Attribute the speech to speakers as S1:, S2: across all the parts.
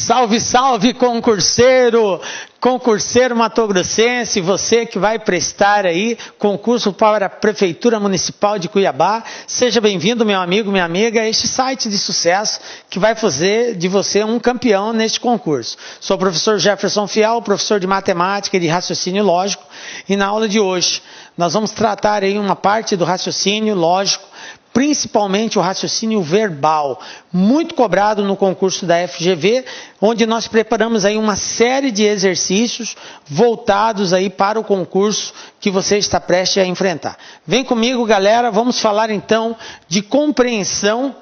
S1: Salve, salve, concurseiro! Concurseiro matogrossense, você que vai prestar aí concurso para a Prefeitura Municipal de Cuiabá, seja bem-vindo, meu amigo, minha amiga, a este site de sucesso que vai fazer de você um campeão neste concurso. Sou o professor Jefferson Fial, professor de matemática e de raciocínio lógico, e na aula de hoje nós vamos tratar aí uma parte do raciocínio lógico, principalmente o raciocínio verbal, muito cobrado no concurso da FGV, onde nós preparamos aí uma série de exercícios voltados aí para o concurso que você está prestes a enfrentar. Vem comigo, galera, vamos falar então de compreensão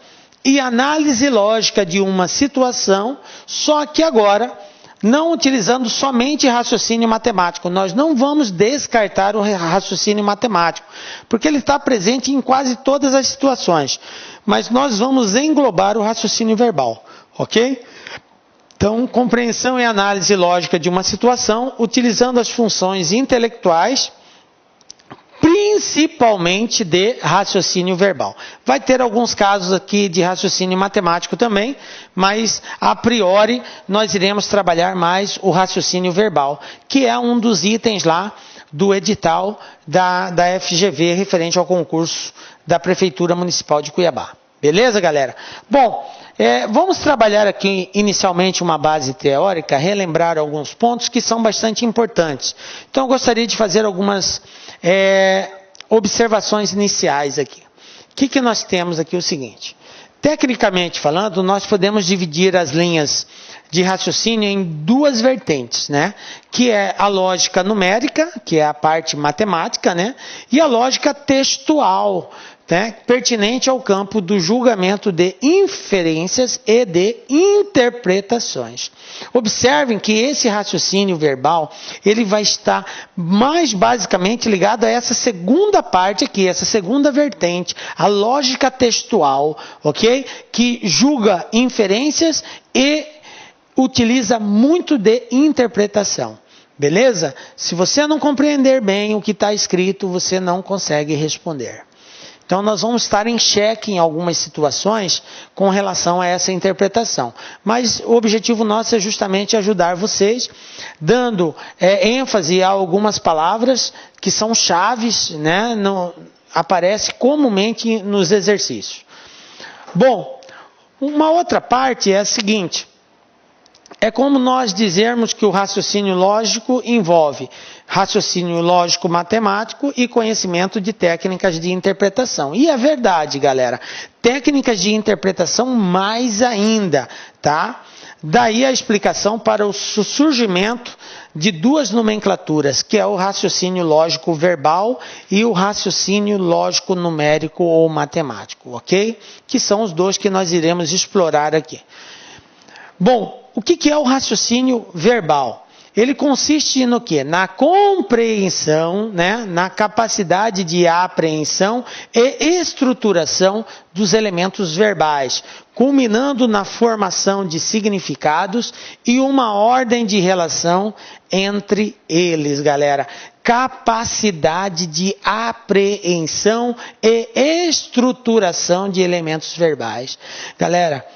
S1: e análise lógica de uma situação, só que agora não utilizando somente raciocínio matemático. Nós não vamos descartar o raciocínio matemático, porque ele está presente em quase todas as situações. Mas nós vamos englobar o raciocínio verbal, ok? Então, compreensão e análise lógica de uma situação, utilizando as funções intelectuais, principalmente de raciocínio verbal. Vai ter alguns casos aqui de raciocínio matemático também, mas a priori nós iremos trabalhar mais o raciocínio verbal, que é um dos itens lá do edital da FGV referente ao concurso da Prefeitura Municipal de Cuiabá. Beleza, galera? Bom, vamos trabalhar aqui inicialmente uma base teórica, relembrar alguns pontos que são bastante importantes. Então eu gostaria de fazer algumas observações iniciais aqui. O que nós temos aqui? O seguinte: tecnicamente falando, nós podemos dividir as linhas de raciocínio em duas vertentes, né? Que é a lógica numérica, que é a parte matemática, né? E a lógica textual, né? Pertinente ao campo do julgamento de inferências e de interpretações. Observem que esse raciocínio verbal, ele vai estar mais basicamente ligado a essa segunda parte aqui, essa segunda vertente, a lógica textual, ok? Que julga inferências e utiliza muito de interpretação. Beleza? Se você não compreender bem o que está escrito, você não consegue responder. Então, nós vamos estar em xeque em algumas situações com relação a essa interpretação. Mas o objetivo nosso é justamente ajudar vocês, dando ênfase a algumas palavras que são chaves, né? Aparece comumente nos exercícios. Bom, uma outra parte é a seguinte: é como nós dizermos que o raciocínio lógico envolve raciocínio lógico matemático e conhecimento de técnicas de interpretação. E é verdade, galera. Técnicas de interpretação mais ainda, tá? Daí a explicação para o surgimento de duas nomenclaturas, que é o raciocínio lógico verbal e o raciocínio lógico numérico ou matemático, ok? Que são os dois que nós iremos explorar aqui. Bom, o que é o raciocínio verbal? Ele consiste no quê? Na compreensão, né? Na capacidade de apreensão e estruturação dos elementos verbais, culminando na formação de significados e uma ordem de relação entre eles, galera. Capacidade de apreensão e estruturação de elementos verbais. Galera,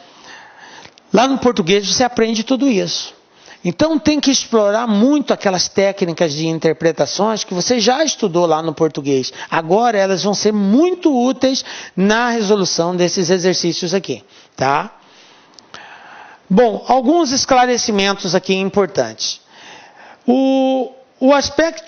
S1: lá no português você aprende tudo isso. Então tem que explorar muito aquelas técnicas de interpretações que você já estudou lá no português. Agora elas vão ser muito úteis na resolução desses exercícios aqui, tá? Bom, alguns esclarecimentos aqui importantes.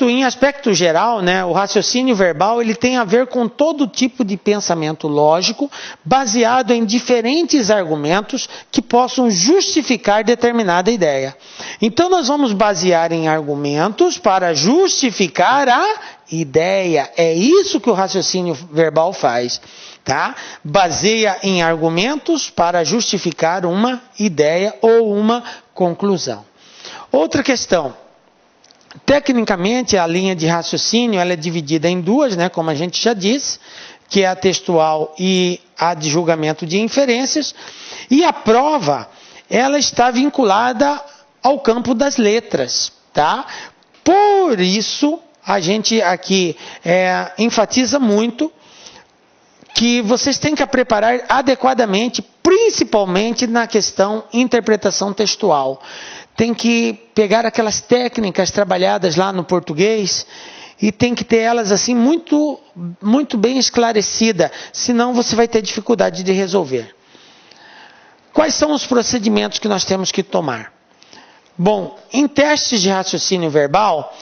S1: Em aspecto geral, né, o raciocínio verbal ele tem a ver com todo tipo de pensamento lógico baseado em diferentes argumentos que possam justificar determinada ideia. Então nós vamos basear em argumentos para justificar a ideia. É isso que o raciocínio verbal faz, tá? Baseia em argumentos para justificar uma ideia ou uma conclusão. Outra questão. Tecnicamente, a linha de raciocínio ela é dividida em duas, né, como a gente já disse, que é a textual e a de julgamento de inferências. E a prova, ela está vinculada ao campo das letras, tá? Por isso, a gente aqui enfatiza muito que vocês têm que preparar adequadamente, principalmente na questão interpretação textual. Tem que pegar aquelas técnicas trabalhadas lá no português e tem que ter elas assim muito, muito bem esclarecidas, senão você vai ter dificuldade de resolver. Quais são os procedimentos que nós temos que tomar? Bom, em testes de raciocínio verbal,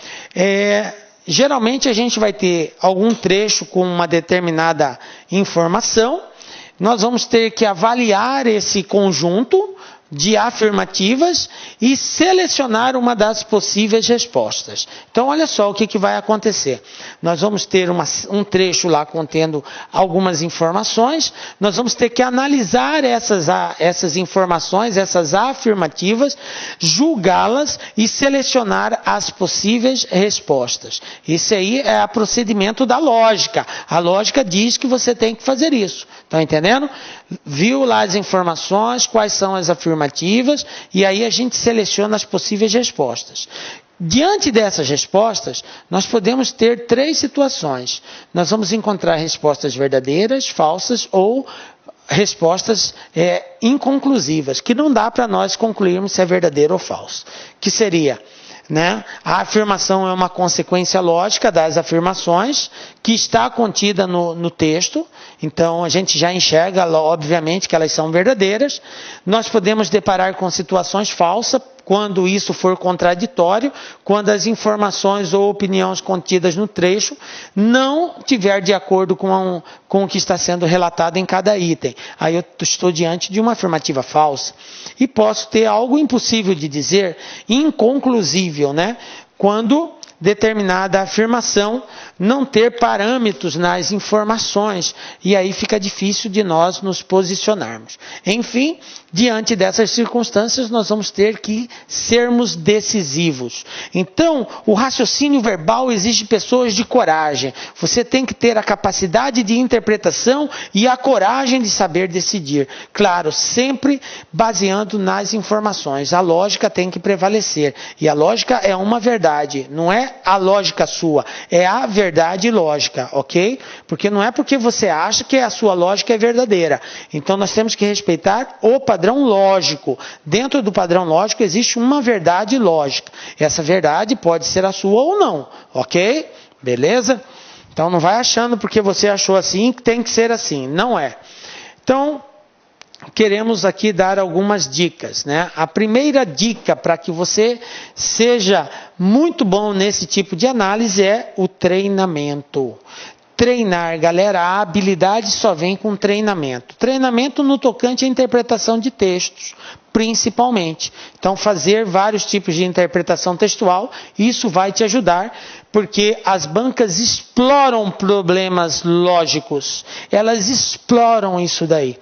S1: geralmente a gente vai ter algum trecho com uma determinada informação. Nós vamos ter que avaliar esse conjunto de afirmativas e selecionar uma das possíveis respostas. Então, olha só o que vai acontecer. Nós vamos ter um trecho lá contendo algumas informações, nós vamos ter que analisar essas informações, essas afirmativas, julgá-las e selecionar as possíveis respostas. Isso aí é o procedimento da lógica. A lógica diz que você tem que fazer isso. Estão entendendo? Viu lá as informações, quais são as afirmativas, e aí a gente seleciona as possíveis respostas. Diante dessas respostas, nós podemos ter 3 situações. Nós vamos encontrar respostas verdadeiras, falsas ou respostas inconclusivas, que não dá para nós concluirmos se é verdadeiro ou falso. Que seria, a afirmação é uma consequência lógica das afirmações que está contida no texto, então a gente já enxerga, obviamente, que elas são verdadeiras. Nós podemos deparar com situações falsas, quando isso for contraditório, quando as informações ou opiniões contidas no trecho não tiver de acordo com o que está sendo relatado em cada item. Aí eu estou diante de uma afirmativa falsa. E posso ter algo impossível de dizer, inconclusível, quando determinada afirmação não ter parâmetros nas informações, e aí fica difícil de nós nos posicionarmos. Enfim, diante dessas circunstâncias, nós vamos ter que sermos decisivos. Então, o raciocínio verbal exige pessoas de coragem. Você tem que ter a capacidade de interpretação e a coragem de saber decidir. Claro, sempre baseando nas informações. A lógica tem que prevalecer. E a lógica é uma verdade, não é a lógica sua, é a verdade lógica, ok? Porque não é porque você acha que a sua lógica é verdadeira. Então nós temos que respeitar o padrão lógico. Dentro do padrão lógico existe uma verdade lógica. Essa verdade pode ser a sua ou não, ok? Beleza? Então não vai achando porque você achou assim que tem que ser assim. Não é. Então, queremos aqui dar algumas dicas, A primeira dica para que você seja muito bom nesse tipo de análise é o treinamento. Treinar, galera, a habilidade só vem com treinamento. Treinamento no tocante à interpretação de textos, principalmente. Então, fazer vários tipos de interpretação textual, isso vai te ajudar, porque as bancas exploram problemas lógicos. Elas exploram isso daí,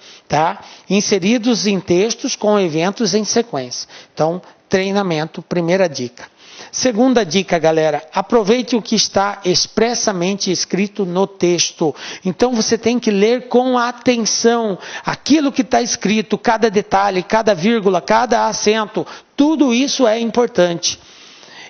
S1: inseridos em textos com eventos em sequência. Então, treinamento, primeira dica. Segunda dica, galera, aproveite o que está expressamente escrito no texto. Então você tem que ler com atenção aquilo que está escrito, cada detalhe, cada vírgula, cada acento, tudo isso é importante.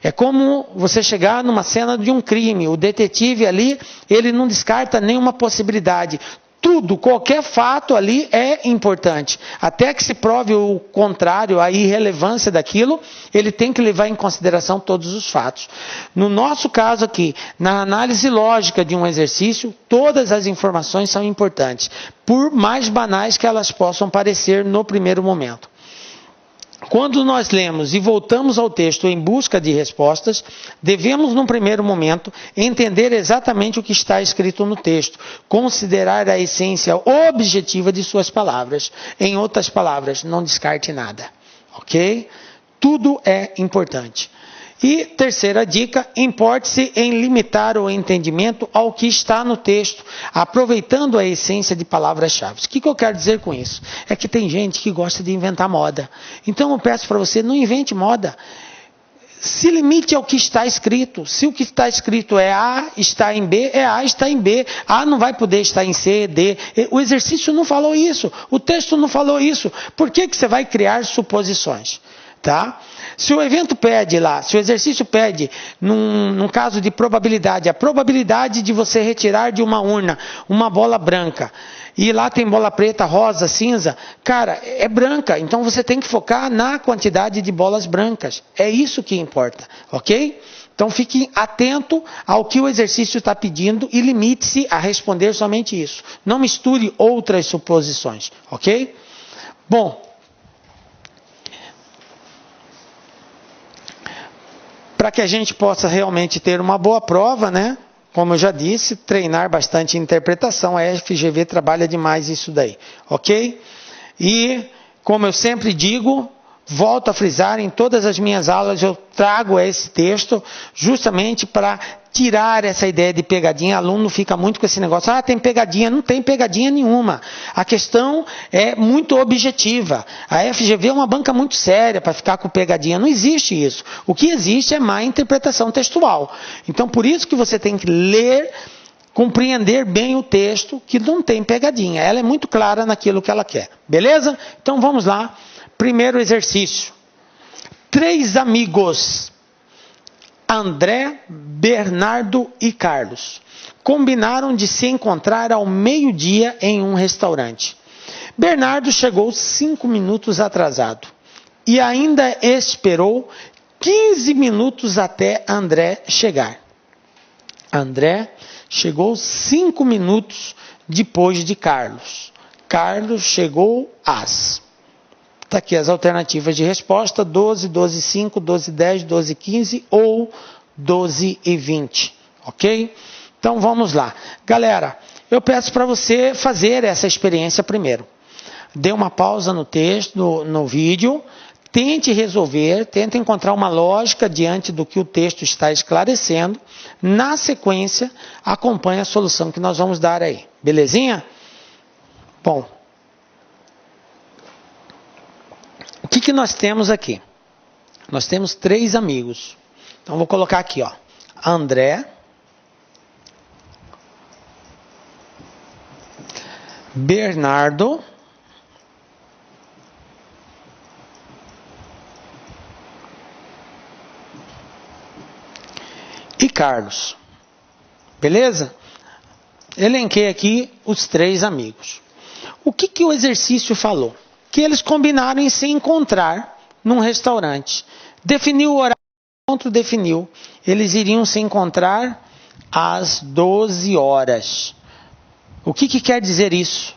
S1: É como você chegar numa cena de um crime, o detetive ali, ele não descarta nenhuma possibilidade. Tudo, qualquer fato ali é importante. Até que se prove o contrário, a irrelevância daquilo, ele tem que levar em consideração todos os fatos. No nosso caso aqui, na análise lógica de um exercício, todas as informações são importantes, por mais banais que elas possam parecer no primeiro momento. Quando nós lemos e voltamos ao texto em busca de respostas, devemos, num primeiro momento, entender exatamente o que está escrito no texto, considerar a essência objetiva de suas palavras. Em outras palavras, não descarte nada, ok? Tudo é importante. E terceira dica, importe-se em limitar o entendimento ao que está no texto, aproveitando a essência de palavras-chave. O que eu quero dizer com isso? É que tem gente que gosta de inventar moda. Então eu peço para você, não invente moda. Se limite ao que está escrito. Se o que está escrito é A, está em B, é A, está em B. A não vai poder estar em C, D. O exercício não falou isso. O texto não falou isso. Por que você vai criar suposições? Tá? Se o evento pede lá, se o exercício pede, num caso de probabilidade, a probabilidade de você retirar de uma urna uma bola branca, e lá tem bola preta, rosa, cinza, cara, é branca, então você tem que focar na quantidade de bolas brancas, é isso que importa, ok? Então fique atento ao que o exercício está pedindo e limite-se a responder somente isso, não misture outras suposições, ok? Bom, para que a gente possa realmente ter uma boa prova, né? Como eu já disse, treinar bastante interpretação, a FGV trabalha demais isso daí, ok? E, como eu sempre digo, volto a frisar, em todas as minhas aulas eu trago esse texto justamente para tirar essa ideia de pegadinha. Aluno fica muito com esse negócio, tem pegadinha. Não tem pegadinha nenhuma. A questão é muito objetiva. A FGV é uma banca muito séria para ficar com pegadinha. Não existe isso. O que existe é má interpretação textual. Então, por isso que você tem que ler, compreender bem o texto, que não tem pegadinha. Ela é muito clara naquilo que ela quer. Beleza? Então, vamos lá. Primeiro exercício. 3 amigos, André, Bernardo e Carlos, combinaram de se encontrar ao meio-dia em um restaurante. Bernardo chegou 5 minutos atrasado e ainda esperou 15 minutos até André chegar. André chegou 5 minutos depois de Carlos. Carlos chegou às... Está aqui as alternativas de resposta, 12, 12, 5, 12, 10, 12, 15 ou 12 e 20, ok? Então vamos lá. Galera, eu peço para você fazer essa experiência primeiro. Dê uma pausa no texto, no vídeo, tente resolver, tente encontrar uma lógica diante do que o texto está esclarecendo. Na sequência, acompanhe a solução que nós vamos dar aí. Belezinha? Bom, o que nós temos aqui? Nós temos 3 amigos. Então, vou colocar aqui, ó, André, Bernardo e Carlos. Beleza? Elenquei aqui os 3 amigos. O que o exercício falou? Que eles combinaram em se encontrar num restaurante. Definiu o horário, o encontro definiu. Eles iriam se encontrar às 12 horas. O que quer dizer isso?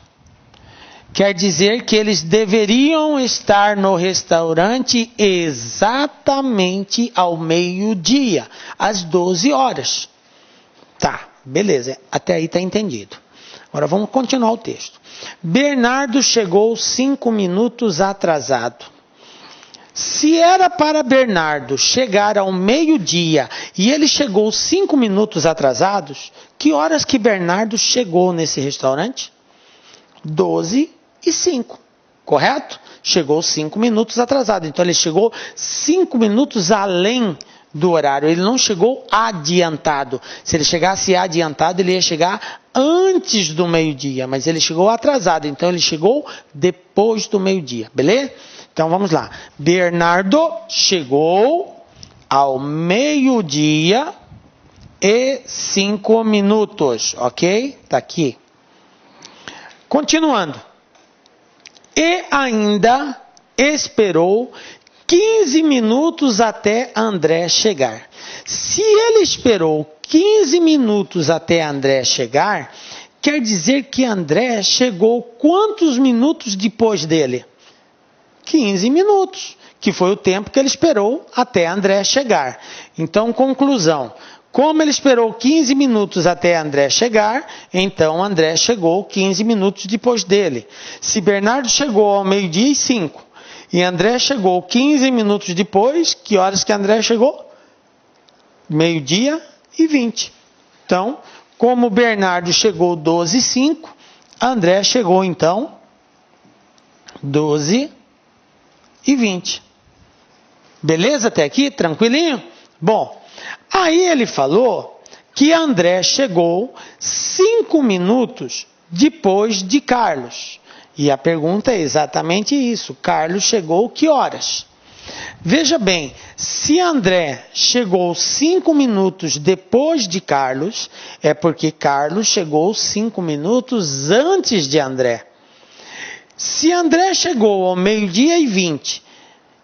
S1: Quer dizer que eles deveriam estar no restaurante exatamente ao meio-dia, às 12 horas. Tá, beleza, até aí está entendido. Agora vamos continuar o texto. Bernardo chegou 5 minutos atrasado. Se era para Bernardo chegar ao meio-dia e ele chegou 5 minutos atrasados, que horas que Bernardo chegou nesse restaurante? 12 e 5, correto? Chegou 5 minutos atrasado, então ele chegou 5 minutos além do horário, ele não chegou adiantado. Se ele chegasse adiantado, ele ia chegar antes do meio-dia, mas ele chegou atrasado, então ele chegou depois do meio-dia, beleza? Então vamos lá. Bernardo chegou ao meio-dia e 5 minutos, ok? Tá aqui. Continuando. E ainda esperou 15 minutos até André chegar. Se ele esperou 15 minutos até André chegar, quer dizer que André chegou quantos minutos depois dele? 15 minutos, que foi o tempo que ele esperou até André chegar. Então, conclusão. Como ele esperou 15 minutos até André chegar, então André chegou 15 minutos depois dele. Se Bernardo chegou ao meio-dia e 5, e André chegou 15 minutos depois, que horas que André chegou? Meio-dia e 20. Então, como Bernardo chegou 12 e 5, André chegou então 12 e 20. Beleza até aqui? Tranquilinho? Bom, aí ele falou que André chegou 5 minutos depois de Carlos. E a pergunta é exatamente isso. Carlos chegou que horas? Veja bem, se André chegou 5 minutos depois de Carlos, é porque Carlos chegou 5 minutos antes de André. Se André chegou ao 12h20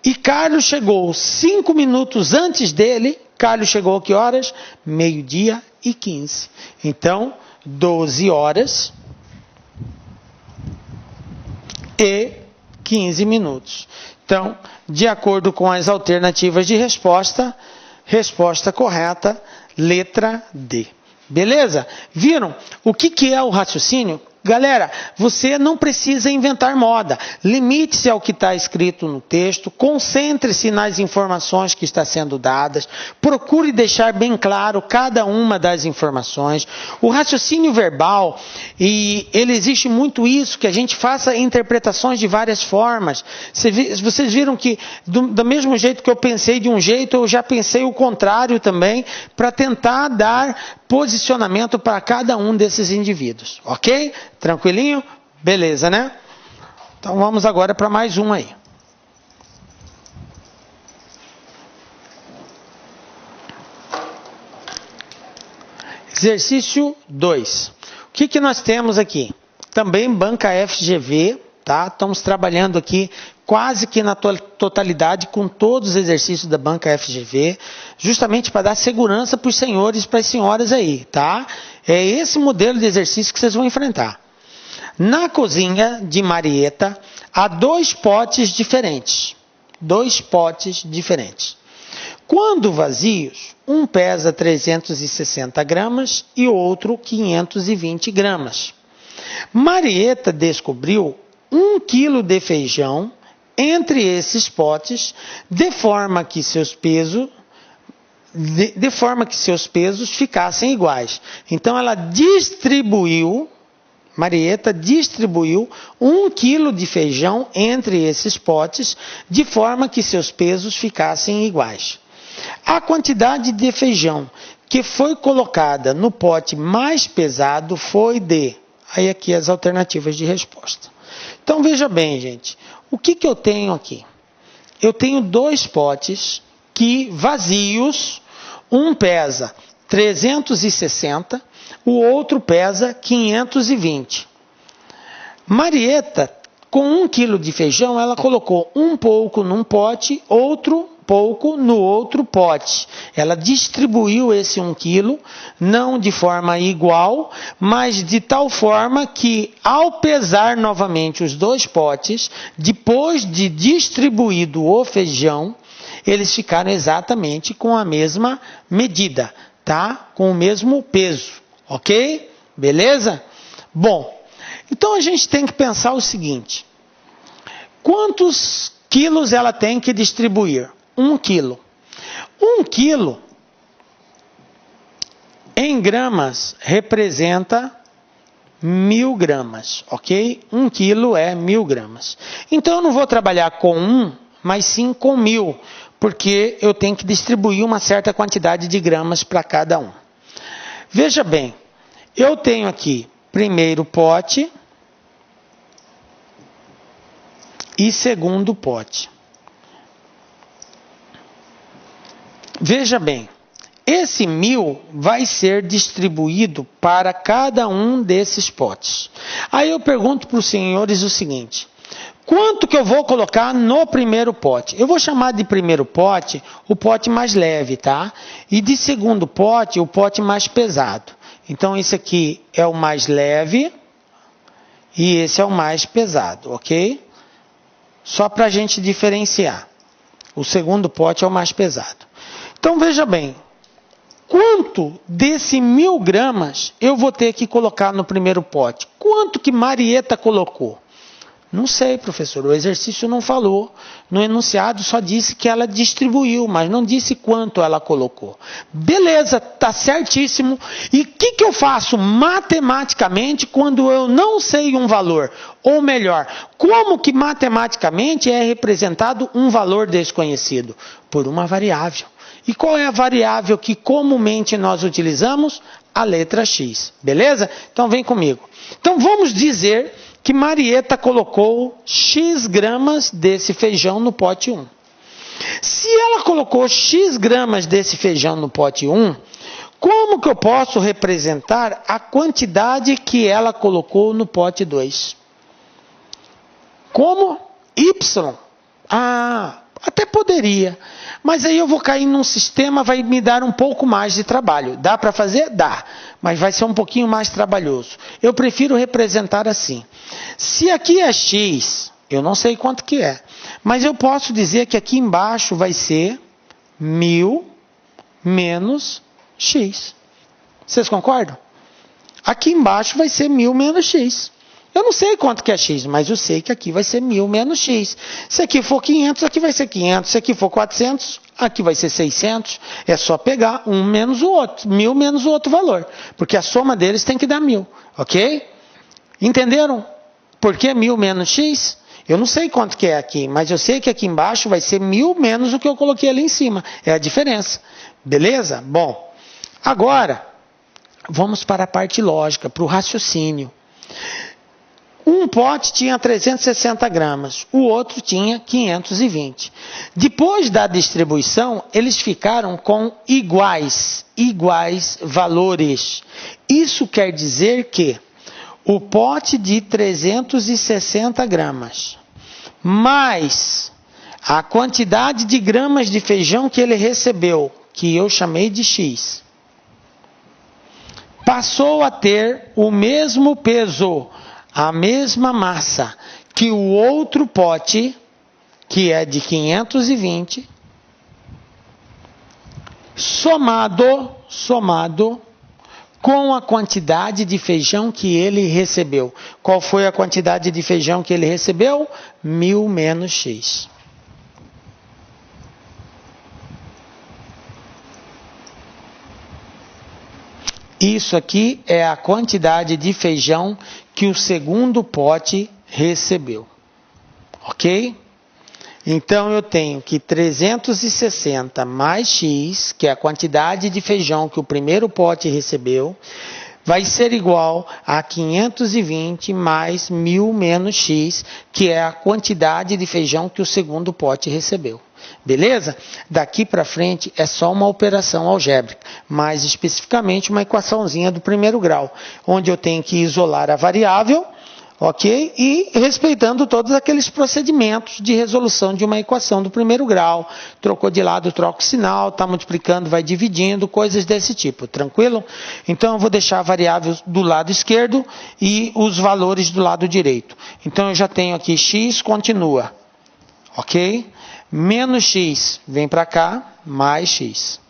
S1: e Carlos chegou 5 minutos antes dele, Carlos chegou a que horas? 12h15. Então, 12 horas e 15 minutos. Então, de acordo com as alternativas de resposta, resposta correta, letra D. Beleza? Viram o que é o raciocínio? Galera, você não precisa inventar moda. Limite-se ao que está escrito no texto, concentre-se nas informações que estão sendo dadas, procure deixar bem claro cada uma das informações. O raciocínio verbal, e ele existe muito isso, que a gente faça interpretações de várias formas. Vocês viram que, do mesmo jeito que eu pensei de um jeito, eu já pensei o contrário também, para tentar dar posicionamento para cada um desses indivíduos, ok? Tranquilinho? Beleza, né? Então vamos agora para mais um aí. Exercício 2. O que nós temos aqui? Também banca FGV, tá? Estamos trabalhando aqui quase que na totalidade com todos os exercícios da banca FGV, justamente para dar segurança para os senhores e para as senhoras aí, tá? É esse modelo de exercício que vocês vão enfrentar. Na cozinha de Marieta, há 2 potes diferentes. 2 potes diferentes. Quando vazios, um pesa 360 gramas e outro 520 gramas. Marieta descobriu 1 quilo de feijão entre esses potes, de forma que seus pesos ficassem iguais. Então ela Marieta distribuiu 1 quilo de feijão entre esses potes, de forma que seus pesos ficassem iguais. A quantidade de feijão que foi colocada no pote mais pesado foi de... Aí aqui as alternativas de resposta. Então veja bem, gente, o que eu tenho aqui? Eu tenho 2 potes vazios, um pesa 360, o outro pesa 520. Marieta, com 1 quilo de feijão, ela colocou um pouco num pote, outro pouco no outro pote. Ela distribuiu esse 1 quilo, não de forma igual, mas de tal forma que, ao pesar novamente os 2 potes, depois de distribuído o feijão, eles ficaram exatamente com a mesma medida, tá? Com o mesmo peso, ok? Beleza? Bom, então a gente tem que pensar o seguinte: quantos quilos ela tem que distribuir? 1 quilo. 1 quilo em gramas representa 1000 gramas, ok? 1 quilo é 1000 gramas. Então eu não vou trabalhar com 1, mas sim com 1000, porque eu tenho que distribuir uma certa quantidade de gramas para cada um. Veja bem, eu tenho aqui primeiro pote e segundo pote. Veja bem, esse 1000 vai ser distribuído para cada um desses potes. Aí eu pergunto para os senhores o seguinte: quanto que eu vou colocar no primeiro pote? Eu vou chamar de primeiro pote o pote mais leve, tá? E de segundo pote, o pote mais pesado. Então esse aqui é o mais leve e esse é o mais pesado, ok? Só para a gente diferenciar. O segundo pote é o mais pesado. Então veja bem, quanto desse 1000 gramas eu vou ter que colocar no primeiro pote? Quanto que Marieta colocou? Não sei, professor, o exercício não falou. No enunciado só disse que ela distribuiu, mas não disse quanto ela colocou. Beleza, está certíssimo. E o que eu faço matematicamente quando eu não sei um valor? Ou melhor, como que matematicamente é representado um valor desconhecido? Por uma variável. E qual é a variável que comumente nós utilizamos? A letra X, beleza? Então vem comigo. Então vamos dizer que Marieta colocou X gramas desse feijão no pote 1. Se ela colocou X gramas desse feijão no pote 1, como que eu posso representar a quantidade que ela colocou no pote 2? Como? Y. Até poderia. Mas aí eu vou cair num sistema, vai me dar um pouco mais de trabalho. Dá para fazer? Dá. Mas vai ser um pouquinho mais trabalhoso. Eu prefiro representar assim. Se aqui é X, eu não sei quanto que é. Mas eu posso dizer que aqui embaixo vai ser 1000 menos X. Vocês concordam? Aqui embaixo vai ser 1000 menos X. Eu não sei quanto que é X, mas eu sei que aqui vai ser 1000 menos X. Se aqui for 500, aqui vai ser 500. Se aqui for 400, aqui vai ser 600. É só pegar um menos o outro. 1000 menos o outro valor. Porque a soma deles tem que dar 1000. Ok? Entenderam? Por que 1000 menos X? Eu não sei quanto que é aqui, mas eu sei que aqui embaixo vai ser 1000 menos o que eu coloquei ali em cima. É a diferença. Beleza? Bom, agora vamos para a parte lógica, para o raciocínio. Um pote tinha 360 gramas, o outro tinha 520. Depois da distribuição, eles ficaram com iguais valores. Isso quer dizer que o pote de 360 gramas, mais a quantidade de gramas de feijão que ele recebeu, que eu chamei de X, passou a ter o mesmo peso, a mesma massa que o outro pote, que é de 520, somado com a quantidade de feijão que ele recebeu. Qual foi a quantidade de feijão que ele recebeu? 1000 menos X. Isso aqui é a quantidade de feijão que o segundo pote recebeu. Ok? Então, eu tenho que 360 mais X, que é a quantidade de feijão que o primeiro pote recebeu, vai ser igual a 520 mais 1000 menos X, que é a quantidade de feijão que o segundo pote recebeu. Beleza? Daqui para frente é só uma operação algébrica, mais especificamente uma equaçãozinha do primeiro grau, onde eu tenho que isolar a variável, ok? E respeitando todos aqueles procedimentos de resolução de uma equação do primeiro grau. Trocou de lado, troca o sinal, está multiplicando, vai dividindo, coisas desse tipo, tranquilo? Então eu vou deixar a variável do lado esquerdo e os valores do lado direito. Então eu já tenho aqui x continua, ok? Menos x vem para cá, mais x.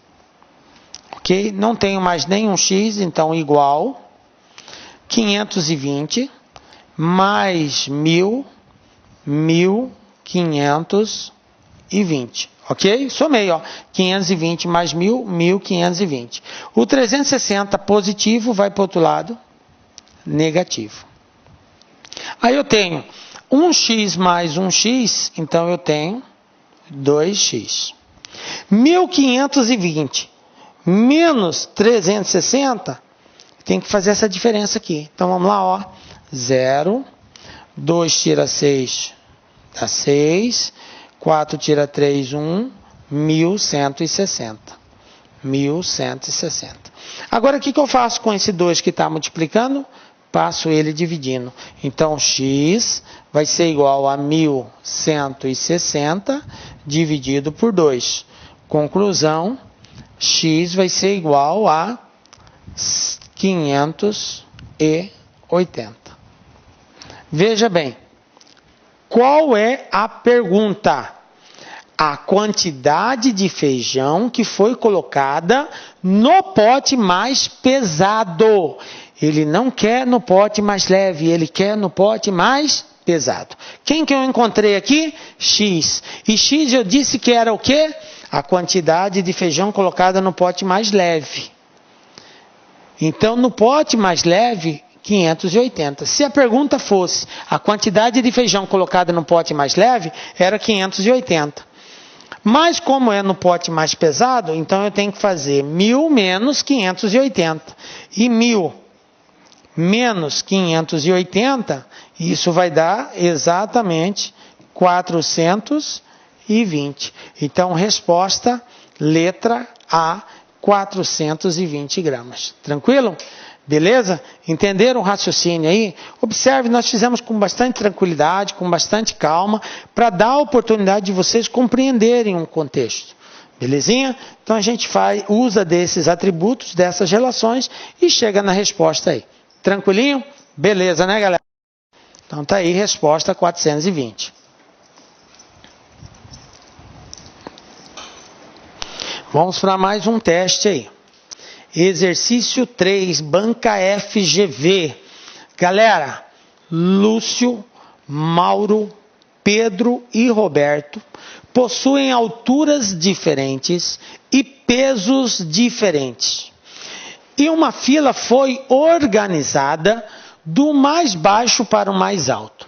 S1: Ok? Não tenho mais nenhum x, então igual 520 mais 1000, 1520. Ok? Somei, ó. 520 mais 1000, 1520. O 360 positivo vai para o outro lado, negativo. Aí eu tenho 1x mais 1x, então eu tenho 2x. 1520 menos 360, tem que fazer essa diferença aqui. Então vamos lá, ó. 0, 2 tira 6, dá 6, 4 tira 3, 1, 1160. 1160. Agora o que eu faço com esse 2 que está multiplicando? Passo ele dividindo. Então, x vai ser igual a 1160 dividido por 2. Conclusão, x vai ser igual a 580. Veja bem, qual é a pergunta? A quantidade de feijão que foi colocada no pote mais pesado. Ele não quer no pote mais leve, ele quer no pote mais pesado. Quem que eu encontrei aqui? X. E X eu disse que era o quê? A quantidade de feijão colocada no pote mais leve. Então, no pote mais leve, 580. Se a pergunta fosse a quantidade de feijão colocada no pote mais leve, era 580. Mas como é no pote mais pesado, então eu tenho que fazer 1000 menos 580. E 1000 menos 580, isso vai dar exatamente 420. 420. Então, resposta, letra A, 420 gramas. Tranquilo? Beleza? Entenderam o raciocínio aí? Observe, nós fizemos com bastante tranquilidade, com bastante calma, para dar a oportunidade de vocês compreenderem um contexto. Belezinha? Então a gente usa desses atributos, dessas relações e chega na resposta aí. Tranquilinho? Beleza, né, galera? Então tá aí, resposta 420. Vamos para mais um teste aí. Exercício 3, banca FGV. Galera, Lúcio, Mauro, Pedro e Roberto possuem alturas diferentes e pesos diferentes. E uma fila foi organizada do mais baixo para o mais alto.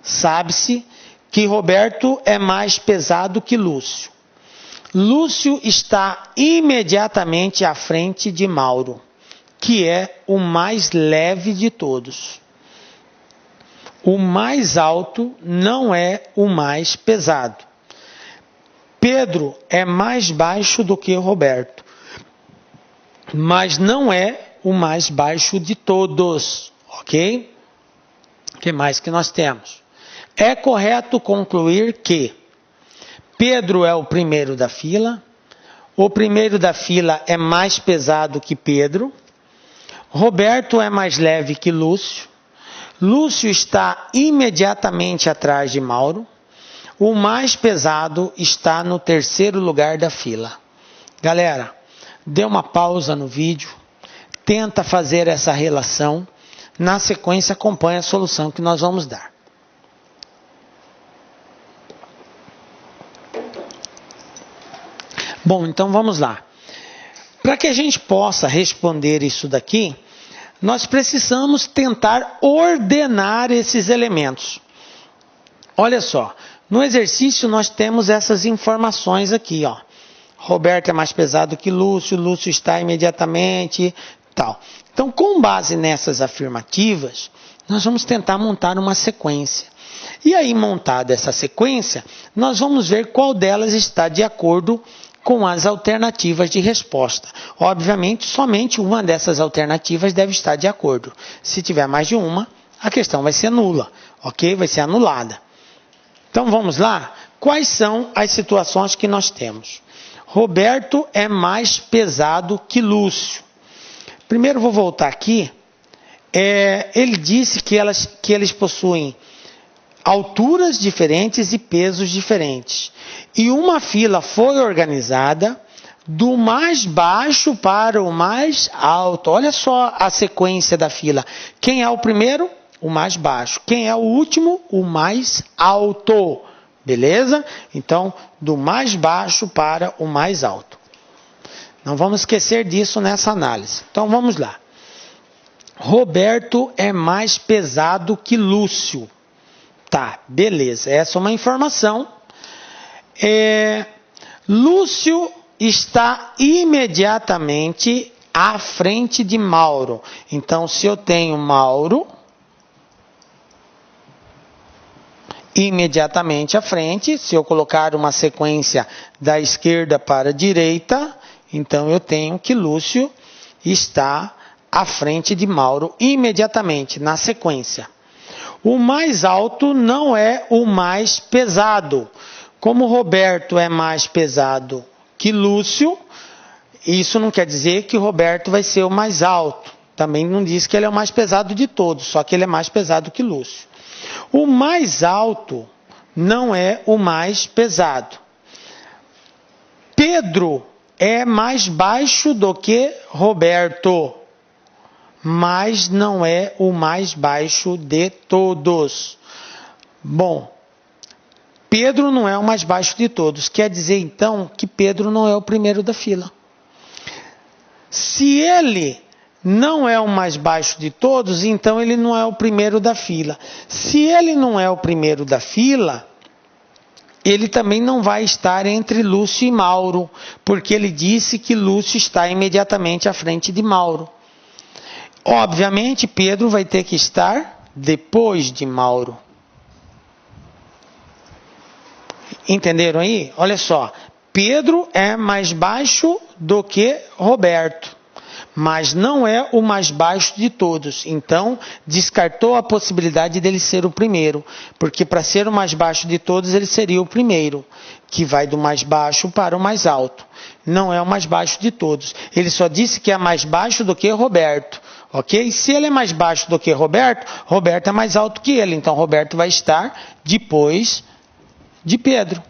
S1: Sabe-se que Roberto é mais pesado que Lúcio. Lúcio está imediatamente à frente de Mauro, que é o mais leve de todos. O mais alto não é o mais pesado. Pedro é mais baixo do que Roberto, mas não é o mais baixo de todos, ok? O que mais que nós temos? É correto concluir que Pedro é o primeiro da fila, o primeiro da fila é mais pesado que Pedro, Roberto é mais leve que Lúcio, Lúcio está imediatamente atrás de Mauro, o mais pesado está no terceiro lugar da fila. Galera, dê uma pausa no vídeo, tenta fazer essa relação, na sequência acompanha a solução que nós vamos dar. Bom, então vamos lá. Para que a gente possa responder isso daqui, nós precisamos tentar ordenar esses elementos. Olha só, no exercício nós temos essas informações aqui, ó. Roberto é mais pesado que Lúcio, Lúcio está imediatamente, tal. Então, com base nessas afirmativas, nós vamos tentar montar uma sequência. E aí, montada essa sequência, nós vamos ver qual delas está de acordo com as alternativas de resposta. Obviamente, somente uma dessas alternativas deve estar de acordo. Se tiver mais de uma, a questão vai ser nula, ok? Vai ser anulada. Então, vamos lá? Quais são as situações que nós temos? Roberto é mais pesado que Lúcio. Primeiro, vou voltar aqui. Ele disse que eles possuem alturas diferentes e pesos diferentes. E uma fila foi organizada do mais baixo para o mais alto. Olha só a sequência da fila. Quem é o primeiro? O mais baixo. Quem é o último? O mais alto. Beleza? Então, do mais baixo para o mais alto. Não vamos esquecer disso nessa análise. Então, vamos lá. Roberto é mais pesado que Lúcio. Tá, beleza. Essa é uma informação. Lúcio está imediatamente à frente de Mauro. Então, se eu tenho Mauro imediatamente à frente, se eu colocar uma sequência da esquerda para a direita, então eu tenho que Lúcio está à frente de Mauro imediatamente, na sequência. O mais alto não é o mais pesado. Como Roberto é mais pesado que Lúcio, isso não quer dizer que Roberto vai ser o mais alto. Também não diz que ele é o mais pesado de todos, só que ele é mais pesado que Lúcio. O mais alto não é o mais pesado. Pedro é mais baixo do que Roberto, mas não é o mais baixo de todos. Bom, Pedro não é o mais baixo de todos. Quer dizer, então, que Pedro não é o primeiro da fila. Se ele não é o mais baixo de todos, então ele não é o primeiro da fila. Se ele não é o primeiro da fila, ele também não vai estar entre Lúcio e Mauro, porque ele disse que Lúcio está imediatamente à frente de Mauro. Obviamente, Pedro vai ter que estar depois de Mauro. Entenderam aí? Olha só. Pedro é mais baixo do que Roberto, mas não é o mais baixo de todos. Então, descartou a possibilidade dele ser o primeiro, porque para ser o mais baixo de todos, ele seria o primeiro, que vai do mais baixo para o mais alto. Não é o mais baixo de todos. Ele só disse que é mais baixo do que Roberto, ok? Se ele é mais baixo do que Roberto, Roberto é mais alto que ele. Então, Roberto vai estar depois de Pedro.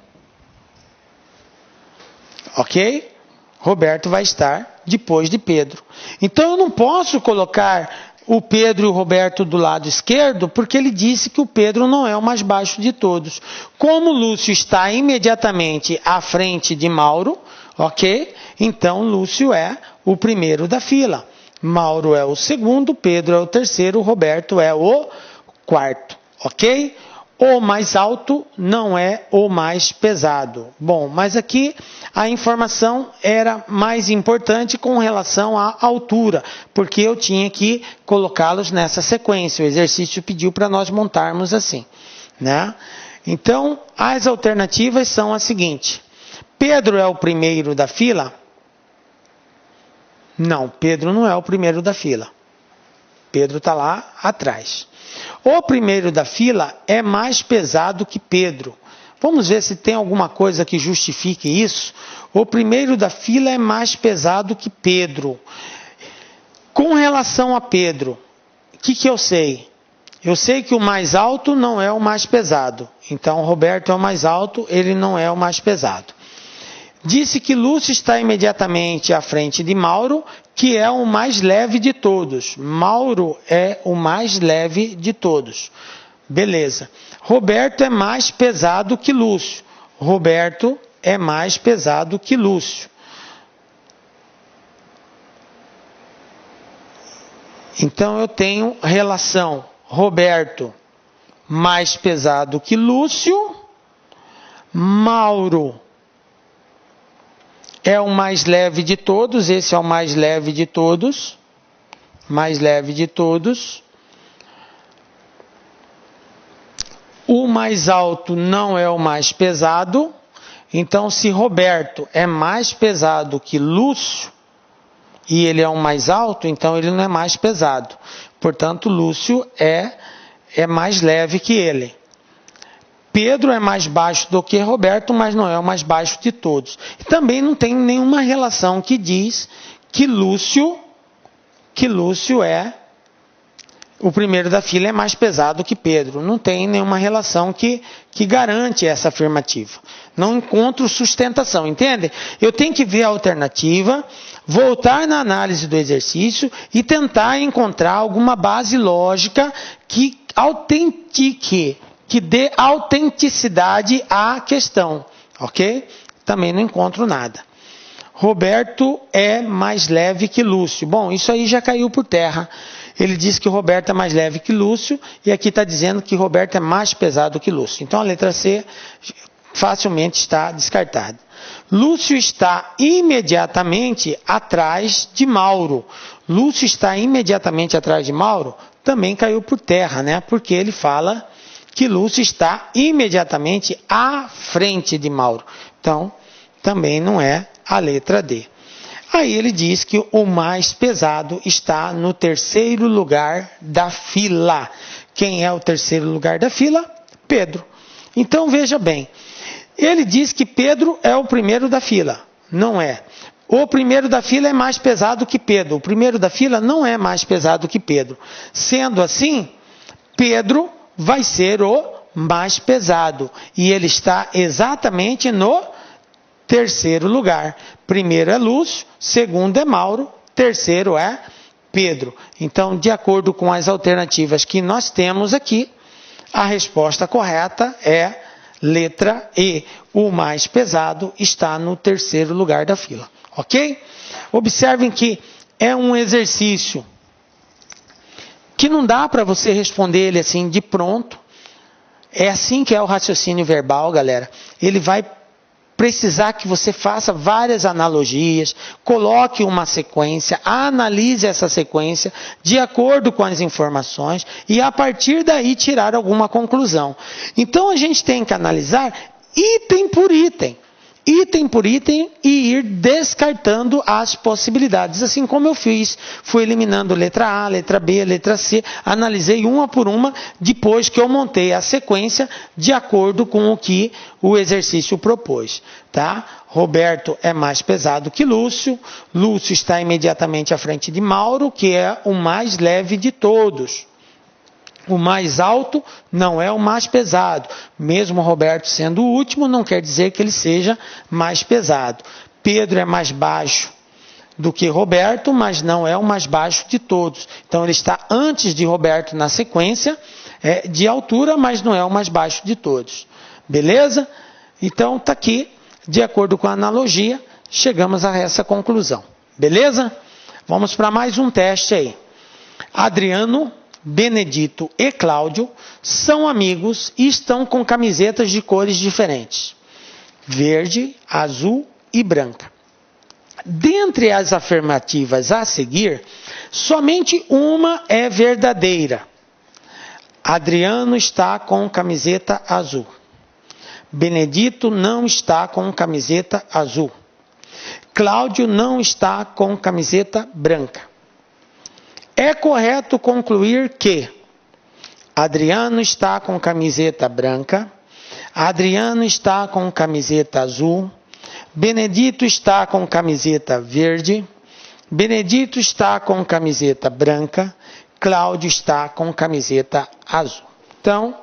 S1: Ok? Roberto vai estar depois de Pedro. Então eu não posso colocar o Pedro e o Roberto do lado esquerdo, porque ele disse que o Pedro não é o mais baixo de todos. Como Lúcio está imediatamente à frente de Mauro, ok? Então Lúcio é o primeiro da fila. Mauro é o segundo, Pedro é o terceiro, Roberto é o quarto, ok? O mais alto não é o mais pesado. Bom, mas aqui a informação era mais importante com relação à altura, porque eu tinha que colocá-los nessa sequência. O exercício pediu para nós montarmos assim, né? Então, as alternativas são as seguintes. Pedro é o primeiro da fila? Não, Pedro não é o primeiro da fila. Pedro está lá atrás. O primeiro da fila é mais pesado que Pedro. Vamos ver se tem alguma coisa que justifique isso. O primeiro da fila é mais pesado que Pedro. Com relação a Pedro, o que eu sei? Eu sei que o mais alto não é o mais pesado. Então, Roberto é o mais alto, ele não é o mais pesado. Disse que Lúcio está imediatamente à frente de Mauro, que é o mais leve de todos. Mauro é o mais leve de todos. Beleza. Roberto é mais pesado que Lúcio. Roberto é mais pesado que Lúcio. Então eu tenho relação Roberto mais pesado que Lúcio. Mauro é o mais leve de todos, esse é o mais leve de todos. Mais leve de todos. O mais alto não é o mais pesado. Então, se Roberto é mais pesado que Lúcio, e ele é o mais alto, então ele não é mais pesado. Portanto, Lúcio é mais leve que ele. Pedro é mais baixo do que Roberto, mas não é o mais baixo de todos. E também não tem nenhuma relação que diz que Lúcio é o primeiro da fila é mais pesado que Pedro. Não tem nenhuma relação que garante essa afirmativa. Não encontro sustentação, entende? Eu tenho que ver a alternativa, voltar na análise do exercício e tentar encontrar alguma base lógica que autentique, que dê autenticidade à questão, ok? Também não encontro nada. Roberto é mais leve que Lúcio. Bom, isso aí já caiu por terra. Ele diz que Roberto é mais leve que Lúcio e aqui está dizendo que Roberto é mais pesado que Lúcio. Então a letra C facilmente está descartada. Lúcio está imediatamente atrás de Mauro. Lúcio está imediatamente atrás de Mauro também caiu por terra, né? Porque ele fala que Lúcio está imediatamente à frente de Mauro. Então, também não é a letra D. Aí ele diz que o mais pesado está no terceiro lugar da fila. Quem é o terceiro lugar da fila? Pedro. Então, veja bem. Ele diz que Pedro é o primeiro da fila. Não é. O primeiro da fila é mais pesado que Pedro. O primeiro da fila não é mais pesado que Pedro. Sendo assim, Pedro vai ser o mais pesado. E ele está exatamente no terceiro lugar. Primeiro é Lúcio, segundo é Mauro, terceiro é Pedro. Então, de acordo com as alternativas que nós temos aqui, a resposta correta é letra E. O mais pesado está no terceiro lugar da fila. Ok? Observem que é um exercício que não dá para você responder ele assim de pronto. É assim que é o raciocínio verbal, galera. Ele vai precisar que você faça várias analogias, coloque uma sequência, analise essa sequência de acordo com as informações e a partir daí tirar alguma conclusão. Então a gente tem que analisar item por item. Item por item e ir descartando as possibilidades. Assim como eu fiz, fui eliminando letra A, letra B, letra C, analisei uma por uma, depois que eu montei a sequência de acordo com o que o exercício propôs. Tá? Roberto é mais pesado que Lúcio, Lúcio está imediatamente à frente de Mauro, que é o mais leve de todos. O mais alto não é o mais pesado. Mesmo Roberto sendo o último, não quer dizer que ele seja mais pesado. Pedro é mais baixo do que Roberto, mas não é o mais baixo de todos. Então ele está antes de Roberto na sequência de altura, mas não é o mais baixo de todos. Beleza? Então está aqui, de acordo com a analogia, chegamos a essa conclusão. Beleza? Vamos para mais um teste aí. Adriano, Benedito e Cláudio são amigos e estão com camisetas de cores diferentes: verde, azul e branca. Dentre as afirmativas a seguir, somente uma é verdadeira. Adriano está com camiseta azul. Benedito não está com camiseta azul. Cláudio não está com camiseta branca. É correto concluir que Adriano está com camiseta branca, Adriano está com camiseta azul, Benedito está com camiseta verde, Benedito está com camiseta branca, Cláudio está com camiseta azul. Então,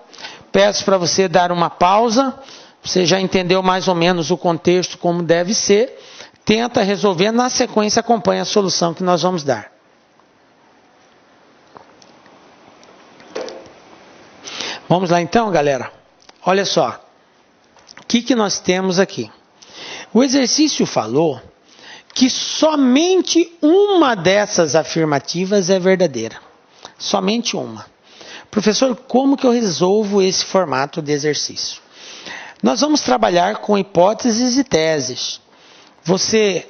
S1: peço para você dar uma pausa, você já entendeu mais ou menos o contexto como deve ser, tenta resolver, na sequência acompanha a solução que nós vamos dar. Vamos lá então, galera. Olha só. O que nós temos aqui? O exercício falou que somente uma dessas afirmativas é verdadeira. Somente uma. Professor, como que eu resolvo esse formato de exercício? Nós vamos trabalhar com hipóteses e teses. Você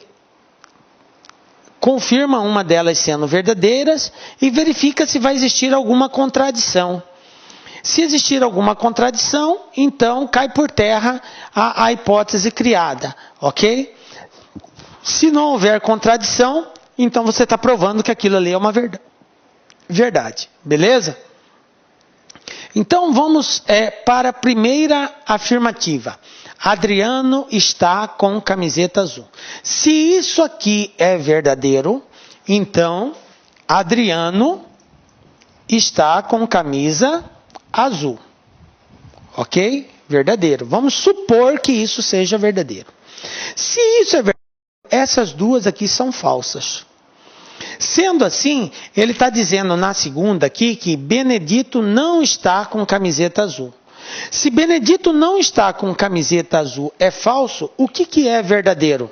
S1: confirma uma delas sendo verdadeiras e verifica se vai existir alguma contradição. Se existir alguma contradição, então cai por terra a hipótese criada, ok? Se não houver contradição, então você está provando que aquilo ali é uma verdade, beleza? Então vamos para a primeira afirmativa. Adriano está com camiseta azul. Se isso aqui é verdadeiro, então Adriano está com camisa azul. Ok? Verdadeiro. Vamos supor que isso seja verdadeiro. Se isso é verdadeiro, essas duas aqui são falsas. Sendo assim, ele está dizendo na segunda aqui que Benedito não está com camiseta azul. Se Benedito não está com camiseta azul é falso, o que é verdadeiro?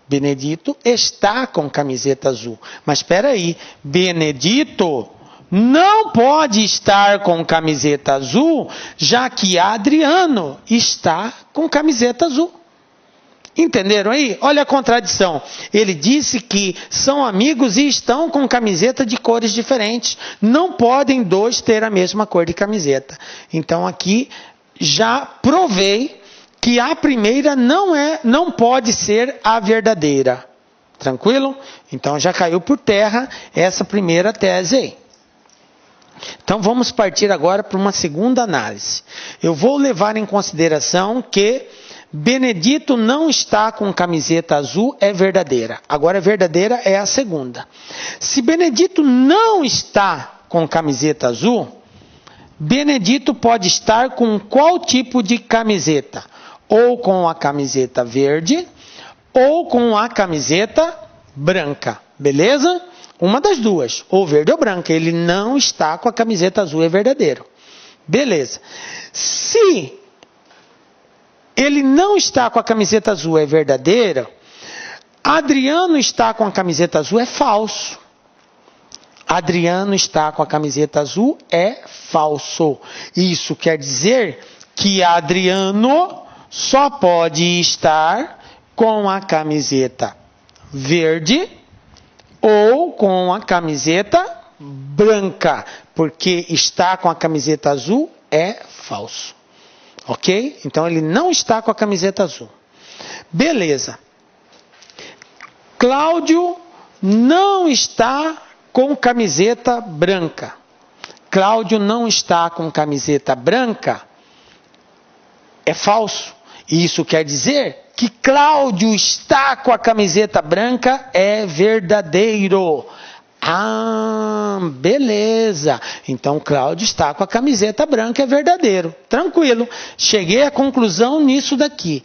S1: Benedito está com camiseta azul. Mas espera aí, Benedito não pode estar com camiseta azul, já que Adriano está com camiseta azul. Entenderam aí? Olha a contradição. Ele disse que são amigos e estão com camiseta de cores diferentes. Não podem dois ter a mesma cor de camiseta. Então aqui já provei que a primeira não pode ser a verdadeira. Tranquilo? Então já caiu por terra essa primeira tese aí. Então vamos partir agora para uma segunda análise. Eu vou levar em consideração que Benedito não está com camiseta azul é verdadeira. Agora verdadeira é a segunda. Se Benedito não está com camiseta azul, Benedito pode estar com qual tipo de camiseta? Ou com a camiseta verde, ou com a camiseta branca. Beleza? Uma das duas, ou verde ou branca. Ele não está com a camiseta azul, é verdadeiro. Beleza. Se ele não está com a camiseta azul, é verdadeiro. Adriano está com a camiseta azul, é falso. Adriano está com a camiseta azul, é falso. Isso quer dizer que Adriano só pode estar com a camiseta verde ou com a camiseta branca, porque está com a camiseta azul é falso. Ok? Então ele não está com a camiseta azul. Beleza. Cláudio não está com camiseta branca. Cláudio não está com camiseta branca. É falso. Isso quer dizer que Cláudio está com a camiseta branca é verdadeiro. Ah, beleza. Então Cláudio está com a camiseta branca é verdadeiro. Tranquilo. Cheguei à conclusão nisso daqui.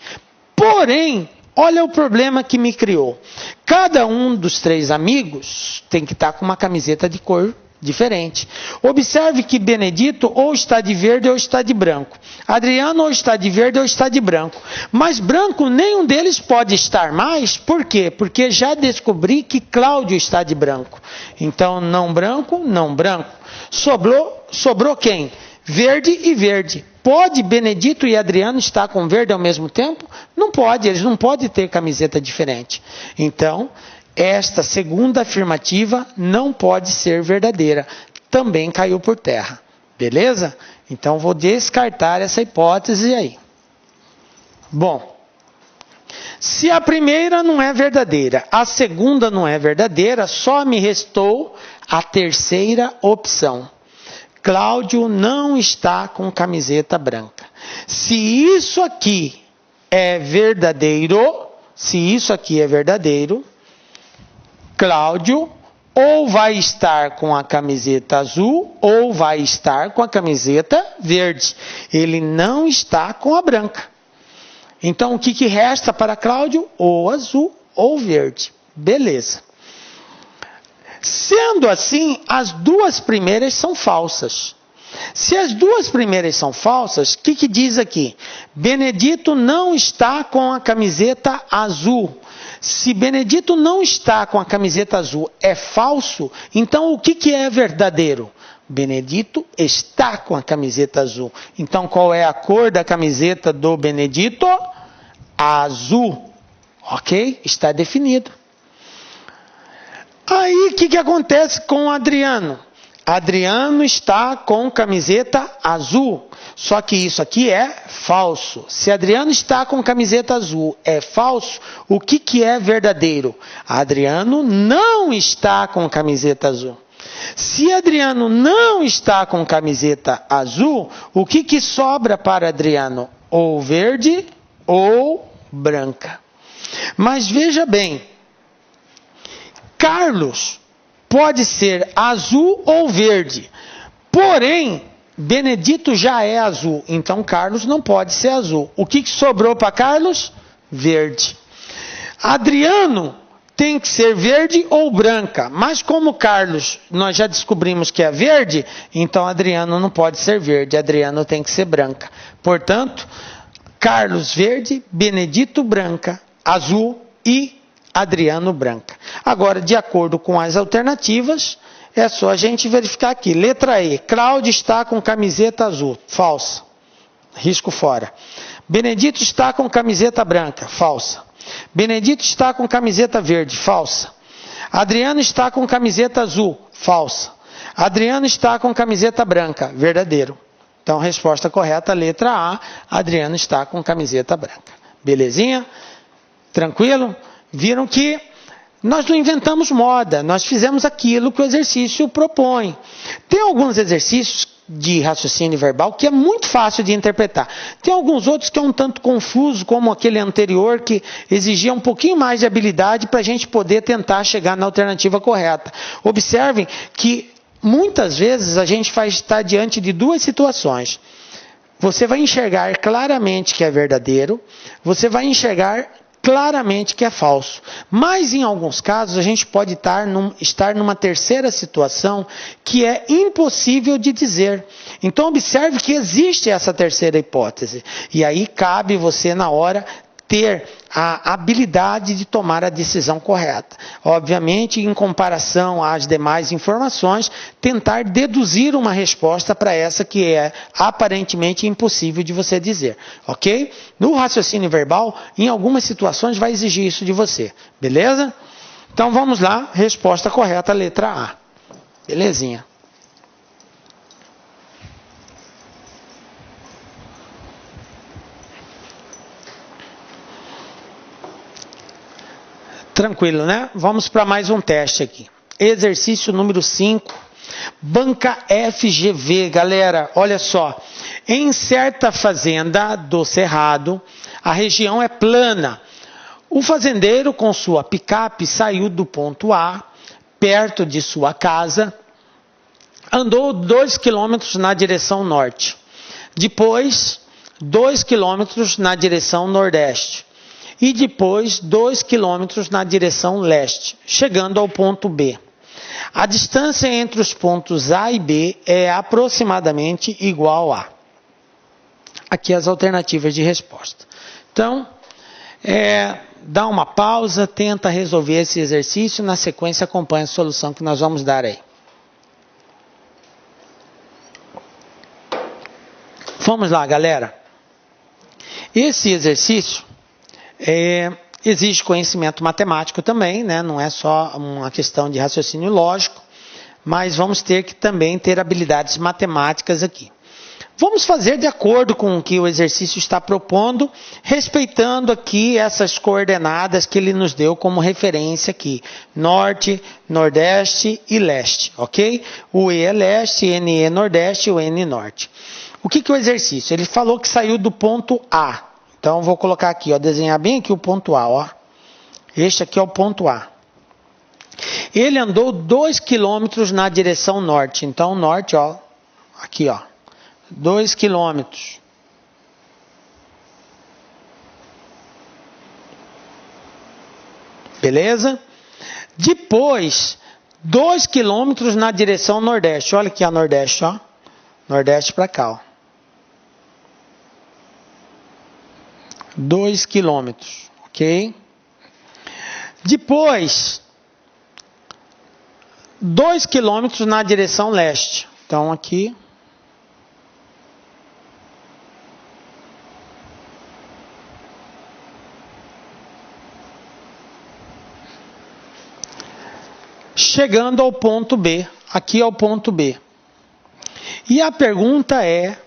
S1: Porém, olha o problema que me criou. Cada um dos 3 amigos tem que estar com uma camiseta de cor diferente. Observe que Benedito ou está de verde ou está de branco. Adriano ou está de verde ou está de branco. Mas branco nenhum deles pode estar mais. Por quê? Porque já descobri que Cláudio está de branco. Então não branco, não branco. Sobrou quem? Verde e verde. Pode Benedito e Adriano estar com verde ao mesmo tempo? Não pode, eles não podem ter camiseta diferente. Então, esta segunda afirmativa não pode ser verdadeira. Também caiu por terra. Beleza? Então, vou descartar essa hipótese aí. Bom, se a primeira não é verdadeira, a segunda não é verdadeira, só me restou a terceira opção. Cláudio não está com camiseta branca. Se isso aqui é verdadeiro, Cláudio ou vai estar com a camiseta azul ou vai estar com a camiseta verde. Ele não está com a branca. Então o que resta para Cláudio? Ou azul ou verde. Beleza. Sendo assim, as 2 primeiras são falsas. Se as 2 primeiras são falsas, o que diz aqui? Benedito não está com a camiseta azul. Se Benedito não está com a camiseta azul é falso, então o que é verdadeiro? Benedito está com a camiseta azul. Então qual é a cor da camiseta do Benedito? Azul. Ok? Está definido. Aí, o que acontece com o Adriano? Adriano está com camiseta azul. Só que isso aqui é falso. Se Adriano está com camiseta azul é falso, o que é verdadeiro? Adriano não está com camiseta azul. Se Adriano não está com camiseta azul, o que sobra para Adriano? Ou verde ou branca. Mas veja bem, Carlos pode ser azul ou verde. Porém, Benedito já é azul. Então, Carlos não pode ser azul. O que sobrou para Carlos? Verde. Adriano tem que ser verde ou branca. Mas como Carlos, nós já descobrimos que é verde, então Adriano não pode ser verde. Adriano tem que ser branca. Portanto, Carlos verde, Benedito branca, azul e Adriano branca. Agora, de acordo com as alternativas, é só a gente verificar aqui. Letra E. Cláudio está com camiseta azul. Falsa. Risco fora. Benedito está com camiseta branca. Falsa. Benedito está com camiseta verde. Falsa. Adriano está com camiseta azul. Falsa. Adriano está com camiseta branca. Verdadeiro. Então, resposta correta, letra A. Adriano está com camiseta branca. Belezinha? Tranquilo? Viram que nós não inventamos moda, nós fizemos aquilo que o exercício propõe. Tem alguns exercícios de raciocínio verbal que é muito fácil de interpretar. Tem alguns outros que é um tanto confuso, como aquele anterior, que exigia um pouquinho mais de habilidade para a gente poder tentar chegar na alternativa correta. Observem que muitas vezes a gente vai estar diante de 2 situações. Você vai enxergar claramente que é verdadeiro, você vai enxergar claramente que é falso. Mas, em alguns casos, a gente pode estar numa terceira situação que é impossível de dizer. Então, observe que existe essa terceira hipótese. E aí, cabe você, na hora, ter a habilidade de tomar a decisão correta. Obviamente, em comparação às demais informações, tentar deduzir uma resposta para essa que é aparentemente impossível de você dizer, ok? No raciocínio verbal, em algumas situações vai exigir isso de você, beleza? Então vamos lá, resposta correta, letra A. Tranquilo, né? Vamos para mais um teste aqui. Exercício número 5. Banca FGV, galera, olha só. Em certa fazenda do Cerrado, a região é plana. O fazendeiro, com sua picape, saiu do ponto A, perto de sua casa, andou 2 quilômetros na direção norte. Depois, 2 quilômetros na direção nordeste. E depois 2 quilômetros na direção leste, chegando ao ponto B. A distância entre os pontos A e B é aproximadamente igual a... Aqui as alternativas de resposta. Então, dá uma pausa, tenta resolver esse exercício, na sequência acompanha a solução que nós vamos dar aí. Vamos lá, galera. Esse exercício exige conhecimento matemático também, né? Não é só uma questão de raciocínio lógico, mas vamos ter que também ter habilidades matemáticas aqui. Vamos fazer de acordo com o que o exercício está propondo, respeitando aqui essas coordenadas que ele nos deu como referência aqui. Norte, Nordeste e Leste, ok? O E é Leste, N é Nordeste e o N Norte. O que é o exercício? Ele falou que saiu do ponto A. Então, vou colocar aqui, ó, desenhar bem aqui o ponto A, ó. Este aqui é o ponto A. Ele andou 2 quilômetros na direção norte. Então, norte, ó, aqui, ó, 2 quilômetros. Beleza? Depois, 2 quilômetros na direção nordeste. Olha aqui a nordeste, ó. Nordeste para cá, ó. 2 quilômetros, ok? Depois, 2 quilômetros na direção leste. Então, aqui. Chegando ao ponto B. Aqui é o ponto B. E a pergunta é...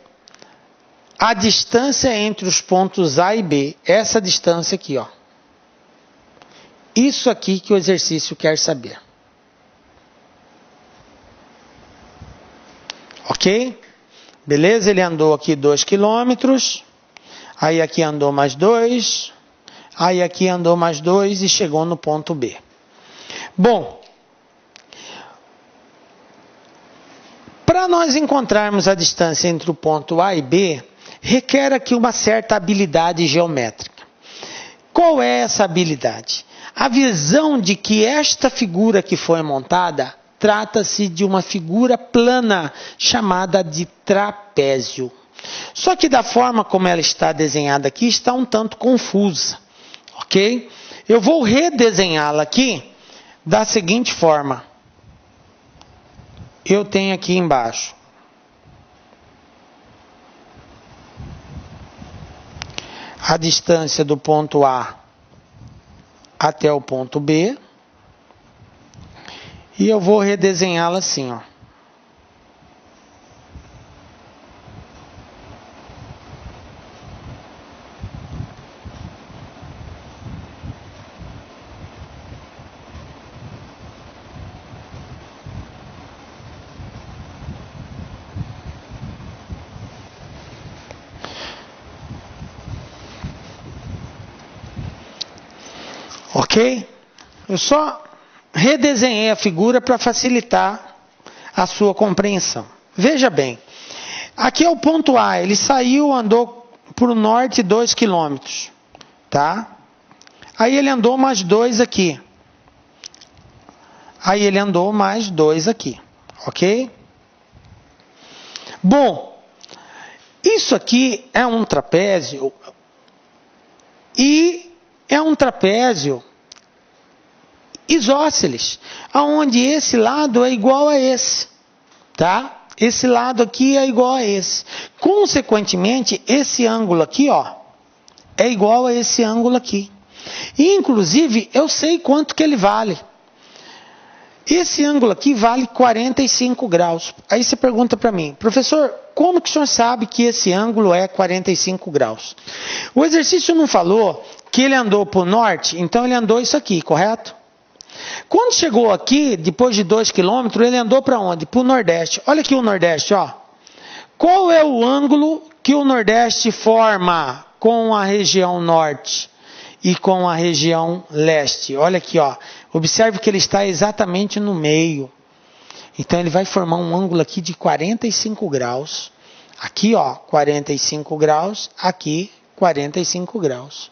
S1: A distância entre os pontos A e B, essa distância aqui, ó. Isso aqui que o exercício quer saber. Ok? Beleza? Ele andou aqui 2 quilômetros. Aí aqui andou mais 2. Aí aqui andou mais 2 e chegou no ponto B. Bom, para nós encontrarmos a distância entre o ponto A e B, requer aqui uma certa habilidade geométrica. Qual é essa habilidade? A visão de que esta figura que foi montada trata-se de uma figura plana chamada de trapézio. Só que da forma como ela está desenhada aqui está um tanto confusa, ok? Eu vou redesenhá-la aqui da seguinte forma. Eu tenho aqui embaixo a distância do ponto A até o ponto B. E eu vou redesenhá-la assim, ó. Ok? Eu só redesenhei a figura para facilitar a sua compreensão. Veja bem, aqui é o ponto A, ele saiu, andou para o norte 2 quilômetros, tá? Aí ele andou mais 2 aqui. Aí ele andou mais 2 aqui, ok? Bom, isso aqui é um trapézio e é um trapézio isósceles, aonde esse lado é igual a esse, tá? Esse lado aqui é igual a esse. Consequentemente, esse ângulo aqui, ó, é igual a esse ângulo aqui. E, inclusive, eu sei quanto que ele vale. Esse ângulo aqui vale 45 graus. Aí você pergunta para mim, professor, como que o senhor sabe que esse ângulo é 45 graus? O exercício não falou que ele andou para o norte, então ele andou isso aqui, correto? Quando chegou aqui, depois de 2 quilômetros, ele andou para onde? Para o nordeste. Olha aqui o nordeste, ó. Qual é o ângulo que o nordeste forma com a região norte e com a região leste? Olha aqui, ó. Observe que ele está exatamente no meio. Então ele vai formar um ângulo aqui de 45 graus. Aqui, ó, 45 graus. Aqui, 45 graus.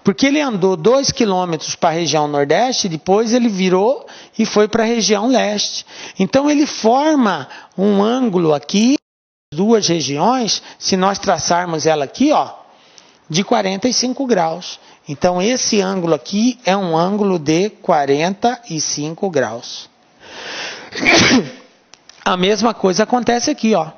S1: Porque ele andou 2 quilômetros para a região nordeste, depois ele virou e foi para a região leste. Então ele forma um ângulo aqui, duas regiões, se nós traçarmos ela aqui, ó, de 45 graus. Então esse ângulo aqui é um ângulo de 45 graus. A mesma coisa acontece aqui, ó.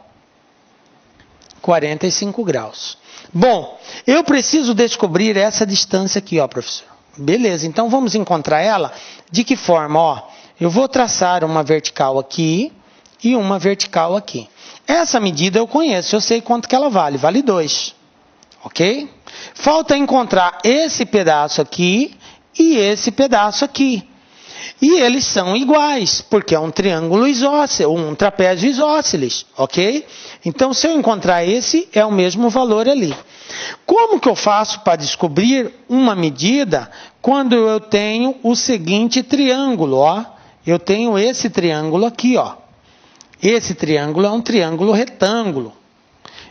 S1: 45 graus. Bom, eu preciso descobrir essa distância aqui, ó, professor. Beleza, então vamos encontrar ela. De que forma, ó? Eu vou traçar uma vertical aqui e uma vertical aqui. Essa medida eu conheço, eu sei quanto que ela vale. Vale 2. Ok? Falta encontrar esse pedaço aqui e esse pedaço aqui. E eles são iguais, porque é um triângulo isósceles, um trapézio isósceles, ok? Então, se eu encontrar esse, é o mesmo valor ali. Como que eu faço para descobrir uma medida quando eu tenho o seguinte triângulo, ó? Eu tenho esse triângulo aqui, ó. Esse triângulo é um triângulo retângulo.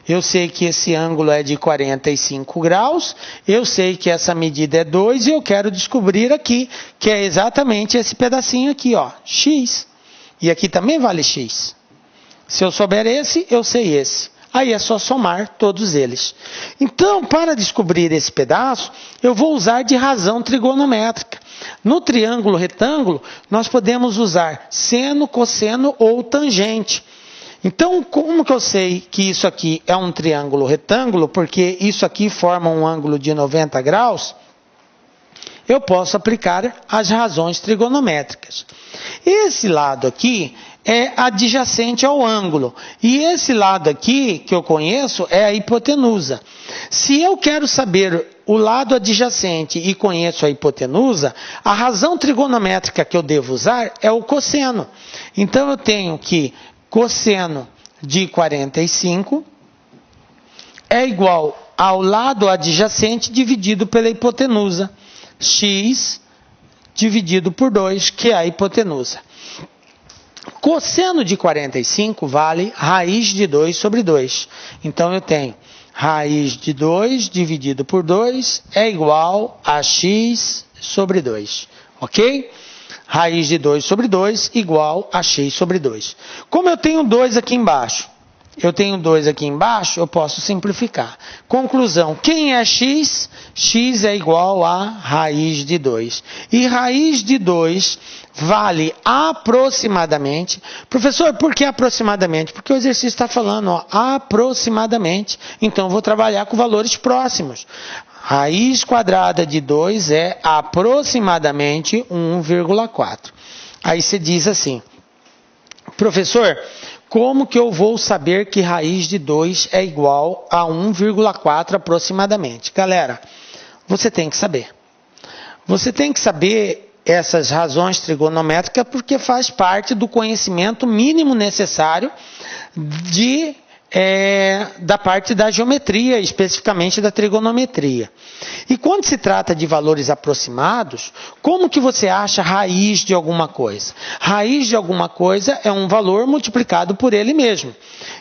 S1: Eu sei que esse ângulo é de 45 graus, eu sei que essa medida é 2 e eu quero descobrir aqui, que é exatamente esse pedacinho aqui, ó, x. E aqui também vale x. Se eu souber esse, eu sei esse. Aí é só somar todos eles. Então, para descobrir esse pedaço, eu vou usar de razão trigonométrica. No triângulo retângulo, nós podemos usar seno, cosseno ou tangente. Então, como que eu sei que isso aqui é um triângulo retângulo? Porque isso aqui forma um ângulo de 90 graus. Eu posso aplicar as razões trigonométricas. Esse lado aqui é adjacente ao ângulo. E esse lado aqui, que eu conheço, é a hipotenusa. Se eu quero saber o lado adjacente e conheço a hipotenusa, a razão trigonométrica que eu devo usar é o cosseno. Então, eu tenho que cosseno de 45 é igual ao lado adjacente dividido pela hipotenusa. X dividido por 2, que é a hipotenusa. Cosseno de 45 vale raiz de 2 sobre 2. Então, eu tenho raiz de 2 dividido por 2 é igual a x sobre 2. Ok? Raiz de 2 sobre 2 igual a x sobre 2. Como eu tenho 2 aqui embaixo, eu posso simplificar. Conclusão, quem é x? X é igual a raiz de 2. E raiz de 2 vale aproximadamente. Professor, por que aproximadamente? Porque o exercício está falando, ó, aproximadamente. Então, eu vou trabalhar com valores próximos. Raiz quadrada de 2 é aproximadamente 1,4. Aí você diz assim, professor, como que eu vou saber que raiz de 2 é igual a 1,4 aproximadamente? Galera, você tem que saber. Você tem que saber essas razões trigonométricas porque faz parte do conhecimento mínimo necessário da parte da geometria, especificamente da trigonometria. E quando se trata de valores aproximados, como que você acha raiz de alguma coisa? Raiz de alguma coisa é um valor multiplicado por ele mesmo.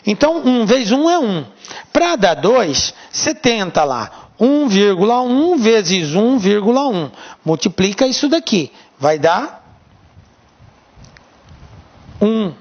S1: Então, 1 vezes 1 é 1. Para dar 2, você tenta lá, 1,1 vezes 1,1. Multiplica isso daqui. Vai dar 1.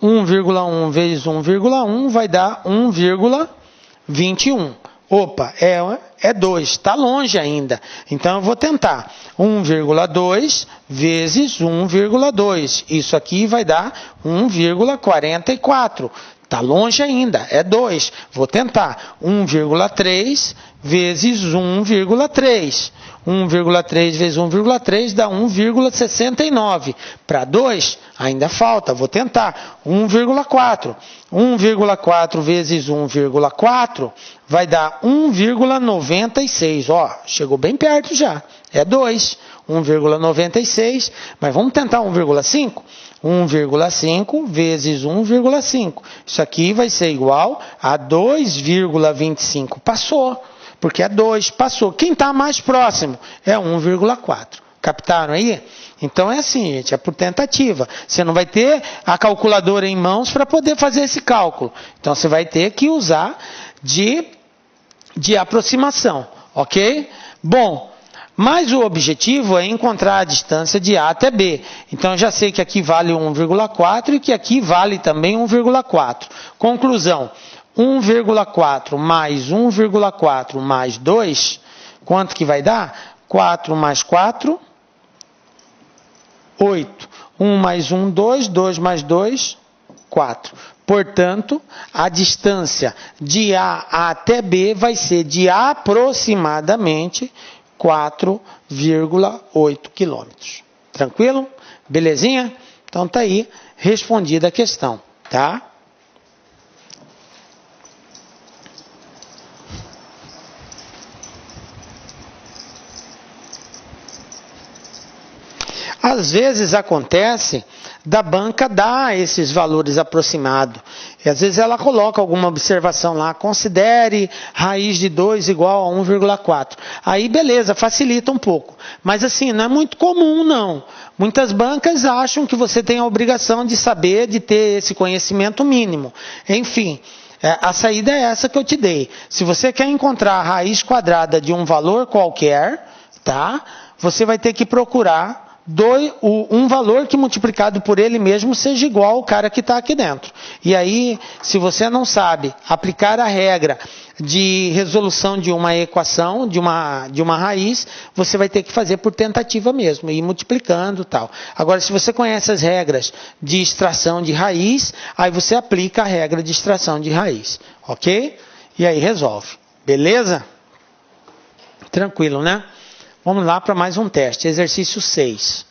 S1: 1,1 vezes 1,1 vai dar 1,21. Opa, é 2, está longe ainda. Então, eu vou tentar. 1,2 vezes 1,2. Isso aqui vai dar 1,44. Está longe ainda, é 2. Vou tentar. 1,3 vezes 1,3. 1,3 vezes 1,3 dá 1,69. Para 2, ainda falta. Vou tentar. 1,4. 1,4 vezes 1,4 vai dar 1,96. Ó, chegou bem perto já. É 2. 1,96. Mas vamos tentar 1,5? 1,5 vezes 1,5. Isso aqui vai ser igual a 2,25. Passou. Porque é 2, passou. Quem está mais próximo é 1,4. Captaram aí? Então é assim, gente, é por tentativa. Você não vai ter a calculadora em mãos para poder fazer esse cálculo. Então você vai ter que usar de aproximação, ok? Bom, mas o objetivo é encontrar a distância de A até B. Então eu já sei que aqui vale 1,4 e que aqui vale também 1,4. Conclusão. 1,4 mais 1,4 mais 2, quanto que vai dar? 4 mais 4, 8. 1 mais 1, 2. 2 mais 2, 4. Portanto, a distância de A até B vai ser de aproximadamente 4,8 quilômetros. Tranquilo? Belezinha? Então tá aí respondida a questão, tá? Às vezes acontece da banca dar esses valores aproximados. E às vezes ela coloca alguma observação lá, considere raiz de 2 igual a 1,4. Aí beleza, facilita um pouco. Mas assim, não é muito comum não. Muitas bancas acham que você tem a obrigação de saber, de ter esse conhecimento mínimo. Enfim, a saída é essa que eu te dei. Se você quer encontrar a raiz quadrada de um valor qualquer, tá? Você vai ter que procurar um valor que multiplicado por ele mesmo seja igual ao cara que está aqui dentro. E aí, se você não sabe aplicar a regra de resolução de uma equação, de uma raiz, você vai ter que fazer por tentativa mesmo, ir multiplicando e tal. Agora, se você conhece as regras de extração de raiz, aí você aplica a regra de extração de raiz, ok? E aí resolve, beleza? Tranquilo, né? Vamos lá para mais um teste, exercício 6.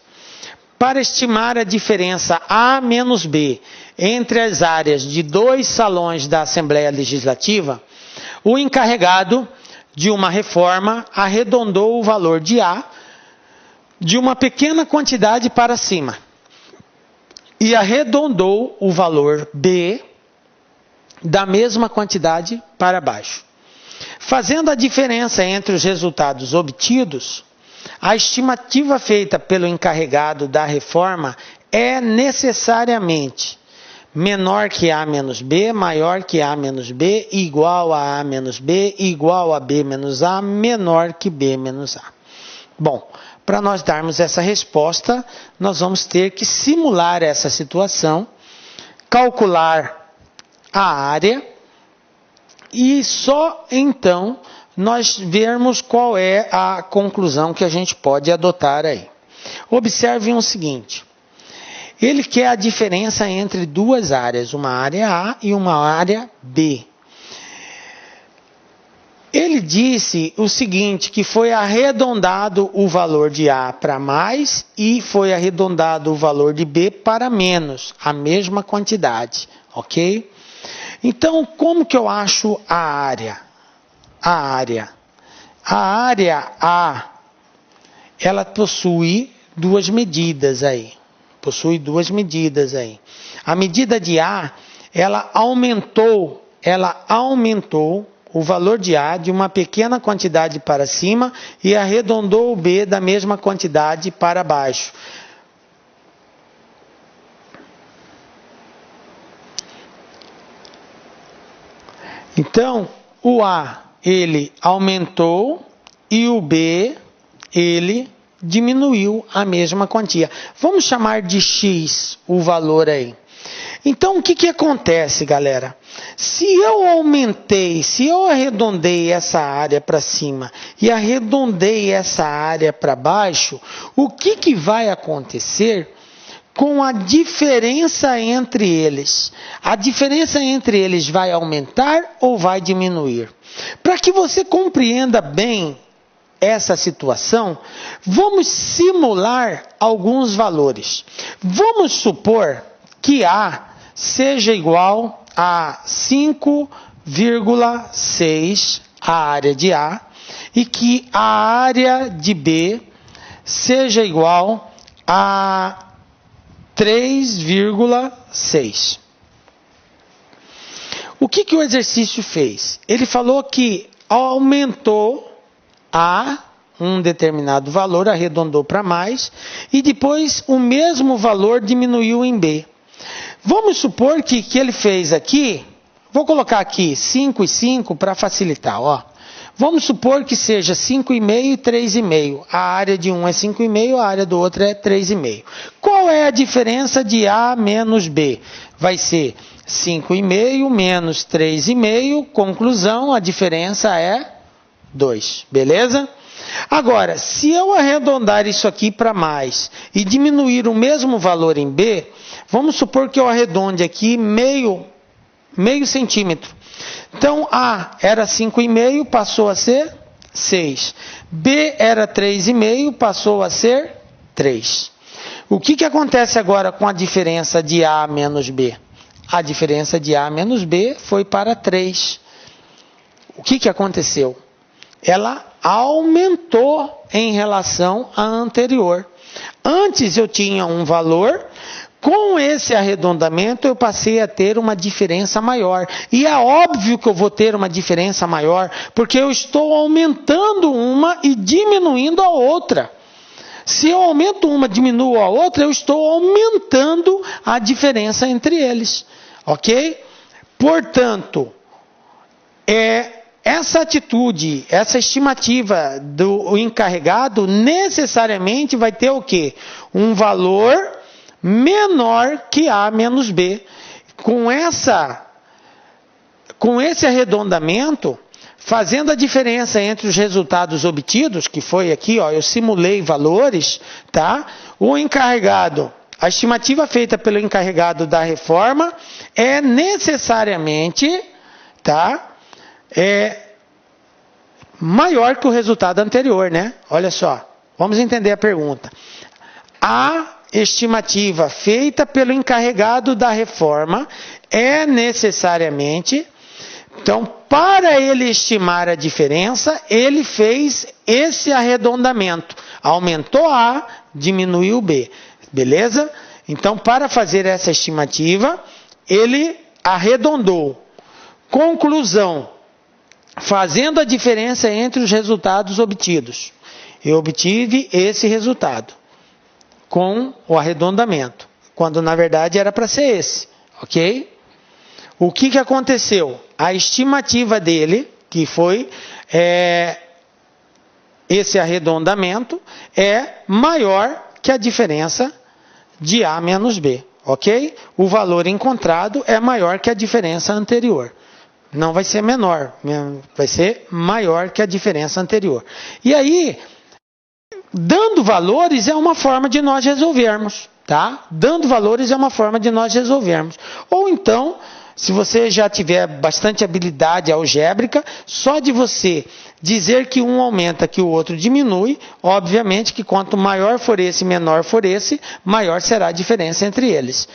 S1: Para estimar a diferença A menos B entre as áreas de 2 salões da Assembleia Legislativa, o encarregado de uma reforma arredondou o valor de A de uma pequena quantidade para cima e arredondou o valor B da mesma quantidade para baixo. Fazendo a diferença entre os resultados obtidos, a estimativa feita pelo encarregado da reforma é necessariamente menor que A menos B, maior que A menos B, igual a menos B, igual a B menos A, menor que B menos A. Bom, para nós darmos essa resposta, nós vamos ter que simular essa situação, calcular a área, e só então nós vermos qual é a conclusão que a gente pode adotar aí. Observem o seguinte. Ele quer a diferença entre duas áreas, uma área A e uma área B. Ele disse o seguinte, que foi arredondado o valor de A para mais e foi arredondado o valor de B para menos, a mesma quantidade, ok? Então, como que eu acho a área? A área A, ela possui duas medidas aí. A medida de A, ela aumentou o valor de A de uma pequena quantidade para cima e arredondou o B da mesma quantidade para baixo. Então, o A, ele aumentou e o B, ele diminuiu a mesma quantia. Vamos chamar de X o valor aí. Então, o que acontece, galera? Se eu arredondei essa área para cima e arredondei essa área para baixo, o que vai acontecer com a diferença entre eles. A diferença entre eles vai aumentar ou vai diminuir? Para que você compreenda bem essa situação, vamos simular alguns valores. Vamos supor que A seja igual a 5,6, a área de A, e que a área de B seja igual a 3,6. O que o exercício fez? Ele falou que aumentou A, um determinado valor, arredondou para mais, e depois o mesmo valor diminuiu em B. Vamos supor que ele fez aqui, vou colocar aqui 5 e 5 para facilitar, ó. Vamos supor que seja 5,5 e 3,5. A área de um é 5,5, a área do outro é 3,5. Qual é a diferença de A menos B? Vai ser 5,5 menos 3,5. Conclusão, a diferença é 2. Beleza? Agora, se eu arredondar isso aqui para mais e diminuir o mesmo valor em B, vamos supor que eu arredonde aqui meio centímetro. Então, A era 5,5, passou a ser 6. B era 3,5, passou a ser 3. O que acontece agora com a diferença de A menos B? A diferença de A menos B foi para 3. O que aconteceu? Ela aumentou em relação à anterior. Antes eu tinha um valor, com esse arredondamento eu passei a ter uma diferença maior. E é óbvio que eu vou ter uma diferença maior, porque eu estou aumentando uma e diminuindo a outra. Se eu aumento uma e diminuo a outra, eu estou aumentando a diferença entre eles. Ok? Portanto, essa atitude, essa estimativa do encarregado necessariamente vai ter o quê? Um valor menor que A menos B. Com esse arredondamento, fazendo a diferença entre os resultados obtidos, que foi aqui, ó, eu simulei valores, tá? O encarregado, a estimativa feita pelo encarregado da reforma é necessariamente, tá? Maior que o resultado anterior, né? Olha só, vamos entender a pergunta. A estimativa feita pelo encarregado da reforma é necessariamente, então, para ele estimar a diferença, ele fez esse arredondamento. Aumentou A, diminuiu B. Beleza? Então, para fazer essa estimativa, ele arredondou. Conclusão. Fazendo a diferença entre os resultados obtidos. Eu obtive esse resultado com o arredondamento, quando na verdade era para ser esse, ok? O que aconteceu? A estimativa dele, que foi esse arredondamento, é maior que a diferença de A menos B, ok? O valor encontrado é maior que a diferença anterior. Não vai ser menor, vai ser maior que a diferença anterior. E aí, dando valores é uma forma de nós resolvermos, tá? Dando valores é uma forma de nós resolvermos. Ou então, se você já tiver bastante habilidade algébrica, só de você dizer que um aumenta, que o outro diminui, obviamente que quanto maior for esse, menor for esse, maior será a diferença entre eles.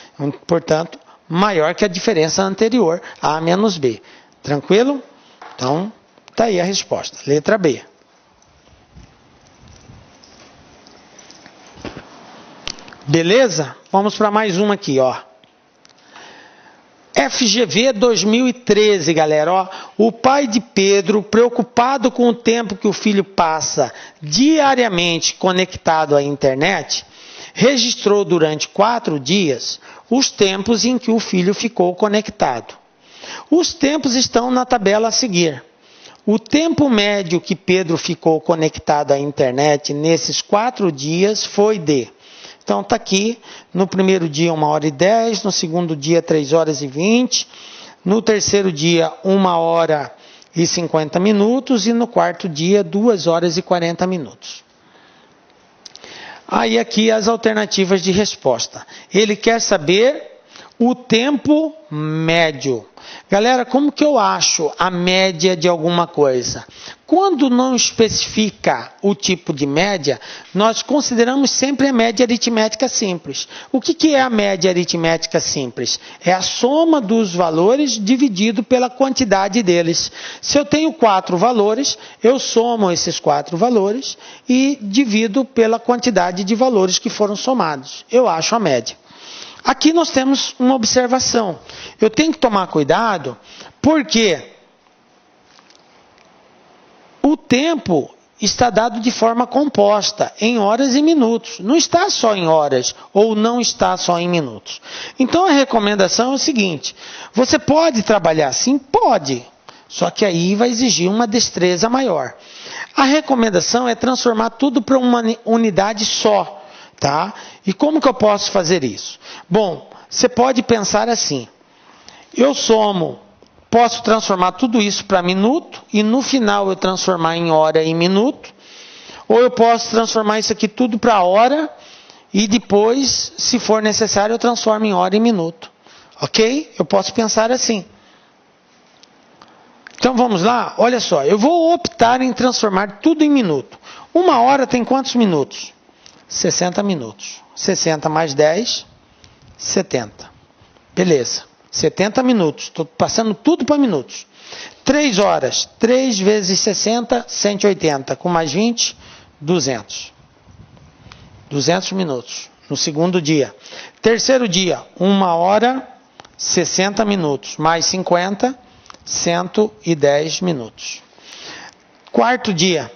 S1: Portanto, maior que a diferença anterior, A menos B. Tranquilo? Então, tá aí a resposta. Letra B. Beleza? Vamos para mais uma aqui, ó. FGV 2013, galera, ó. O pai de Pedro, preocupado com o tempo que o filho passa diariamente conectado à internet, registrou durante 4 dias os tempos em que o filho ficou conectado. Os tempos estão na tabela a seguir. O tempo médio que Pedro ficou conectado à internet nesses 4 dias foi de... Então está aqui, no primeiro dia 1h10, no segundo dia 3h20, no terceiro dia 1h50 e no quarto dia 2h40. Aí aqui as alternativas de resposta. Ele quer saber o tempo médio. Galera, como que eu acho a média de alguma coisa? Quando não especifica o tipo de média, nós consideramos sempre a média aritmética simples. O que é a média aritmética simples? É a soma dos valores dividido pela quantidade deles. Se eu tenho 4 valores, eu somo esses 4 valores e divido pela quantidade de valores que foram somados. Eu acho a média. Aqui nós temos uma observação. Eu tenho que tomar cuidado porque o tempo está dado de forma composta, em horas e minutos. Não está só em horas ou não está só em minutos. Então a recomendação é o seguinte: você pode trabalhar assim? Pode. Só que aí vai exigir uma destreza maior. A recomendação é transformar tudo para uma unidade só. Tá? E como que eu posso fazer isso? Bom, você pode pensar assim: eu posso transformar tudo isso para minuto e no final eu transformar em hora e minuto, ou eu posso transformar isso aqui tudo para hora e depois, se for necessário, eu transformo em hora e minuto. Ok? Eu posso pensar assim. Então vamos lá? Olha só, eu vou optar em transformar tudo em minuto. 1 hora tem quantos minutos? 60 minutos. 60 mais 10, 70. Beleza. 70 minutos. Estou passando tudo para minutos. 3 horas. 3 vezes 60, 180. Com mais 20, 200. 200 minutos. No segundo dia. Terceiro dia, 1 hora, 60 minutos. Mais 50, 110 minutos. Quarto dia.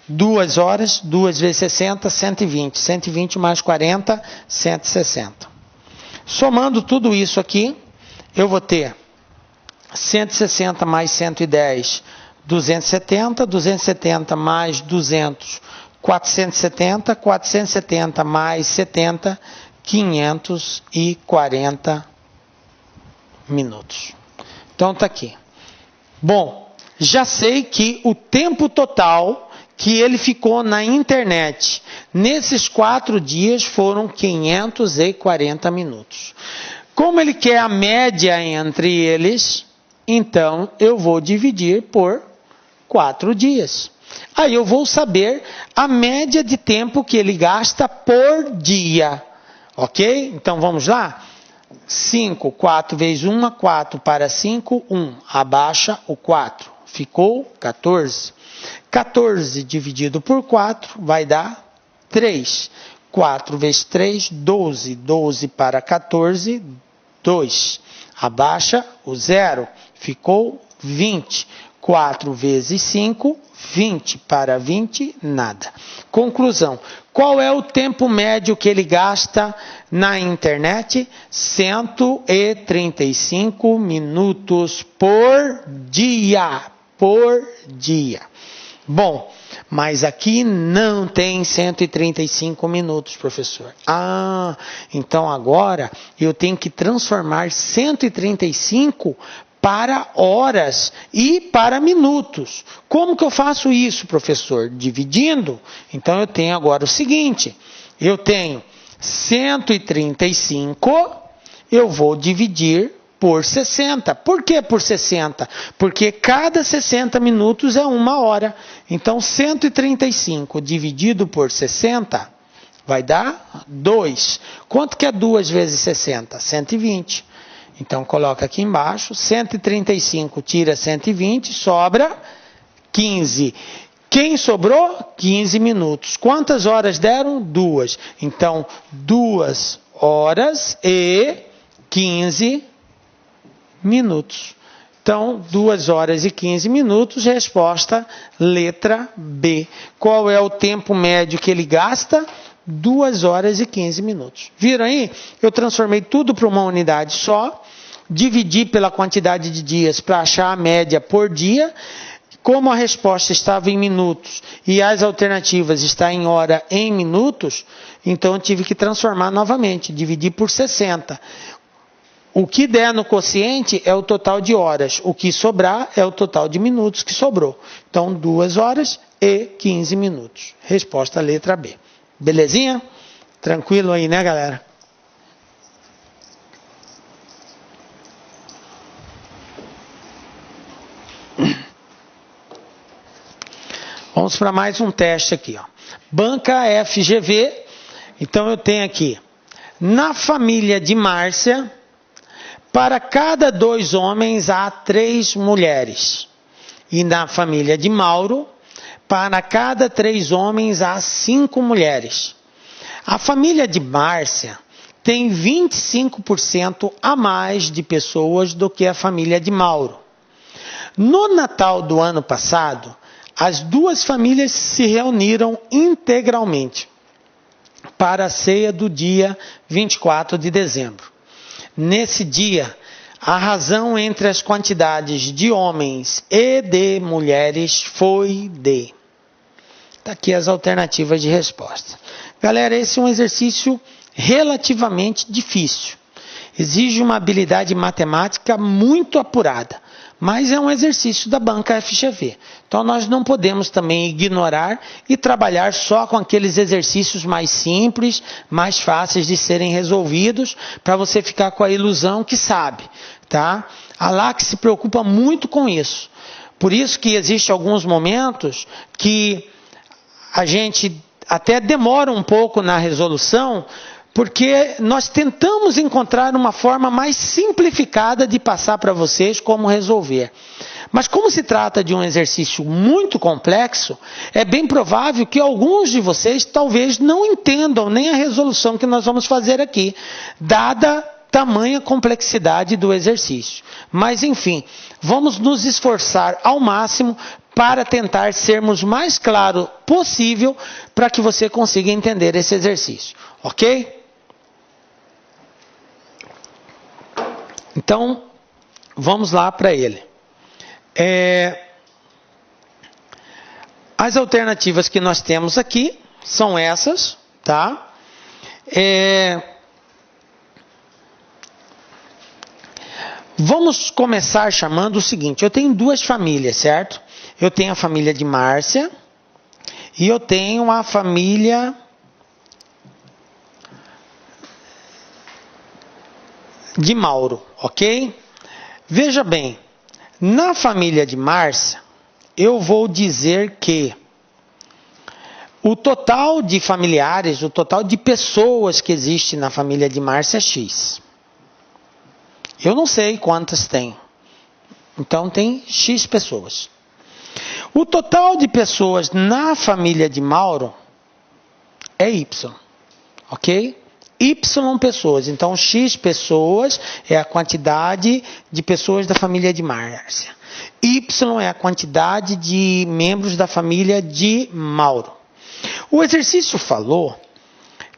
S1: 2 horas, 2 vezes 60, 120. 120 mais 40, 160. Somando tudo isso aqui, eu vou ter 160 mais 110, 270. 270 mais 200, 470. 470 mais 70, 540 minutos. Então está aqui. Bom, já sei que o tempo total que ele ficou na internet nesses 4 dias foram 540 minutos. Como ele quer a média entre eles, então eu vou dividir por 4 dias. Aí eu vou saber a média de tempo que ele gasta por dia. Ok? Então vamos lá? 5, 4 vezes 1, 4 para 5, 1. Abaixa o 4. Ficou 14. 14 dividido por 4 vai dar 3. 4 vezes 3, 12. 12 para 14, 2. Abaixa o 0. Ficou 20. 4 vezes 5, 20. Para 20, nada. Conclusão. Qual é o tempo médio que ele gasta na internet? 135 minutos por dia. Por dia. Bom, mas aqui não tem 135 minutos, professor. Ah, então agora eu tenho que transformar 135 para horas e para minutos. Como que eu faço isso, professor? Dividindo. Então eu tenho agora o seguinte: eu tenho 135, eu vou dividir por 60. Por que por 60? Porque cada 60 minutos é 1 hora. Então, 135 dividido por 60 vai dar 2. Quanto que é 2 vezes 60? 120. Então, coloca aqui embaixo. 135 tira 120, sobra 15. Quem sobrou? 15 minutos. Quantas horas deram? 2. Então, 2 horas e 15 minutos. Então, 2 horas e 15 minutos, resposta letra B. Qual é o tempo médio que ele gasta? 2 horas e 15 minutos. Viram aí? Eu transformei tudo para uma unidade só, dividi pela quantidade de dias para achar a média por dia. Como a resposta estava em minutos e as alternativas estão em hora em minutos, então eu tive que transformar novamente, dividir por 60. O que der no quociente é o total de horas. O que sobrar é o total de minutos que sobrou. Então, 2 horas e 15 minutos. Resposta letra B. Belezinha? Tranquilo aí, né, galera? Vamos para mais um teste aqui, ó. Banca FGV. Então eu tenho aqui, na família de Márcia, para cada 2 homens há 3 mulheres. E na família de Mauro, para cada 3 homens há 5 mulheres. A família de Márcia tem 25% a mais de pessoas do que a família de Mauro. No Natal do ano passado, as 2 famílias se reuniram integralmente para a ceia do dia 24 de dezembro. Nesse dia, a razão entre as quantidades de homens e de mulheres foi de... Está aqui as alternativas de resposta. Galera, esse é um exercício relativamente difícil. Exige uma habilidade matemática muito apurada, mas é um exercício da banca FGV. Então nós não podemos também ignorar e trabalhar só com aqueles exercícios mais simples, mais fáceis de serem resolvidos, para você ficar com a ilusão que sabe, tá? A LAC se preocupa muito com isso. Por isso que existem alguns momentos que a gente até demora um pouco na resolução, porque nós tentamos encontrar uma forma mais simplificada de passar para vocês como resolver. Mas como se trata de um exercício muito complexo, é bem provável que alguns de vocês talvez não entendam nem a resolução que nós vamos fazer aqui, dada tamanha complexidade do exercício. Mas enfim, vamos nos esforçar ao máximo para tentar sermos o mais claro possível para que você consiga entender esse exercício. Ok? Então, vamos lá para ele. As alternativas que nós temos aqui são essas, tá? Vamos começar chamando o seguinte, eu tenho 2 famílias, certo? Eu tenho a família de Márcia e eu tenho a família de Mauro, ok? Veja bem, na família de Márcia, eu vou dizer que o total de familiares, o total de pessoas que existe na família de Márcia é X. Eu não sei quantas tem. Então tem X pessoas. O total de pessoas na família de Mauro é Y, ok? Y pessoas, então X pessoas é a quantidade de pessoas da família de Márcia. Y é a quantidade de membros da família de Mauro. O exercício falou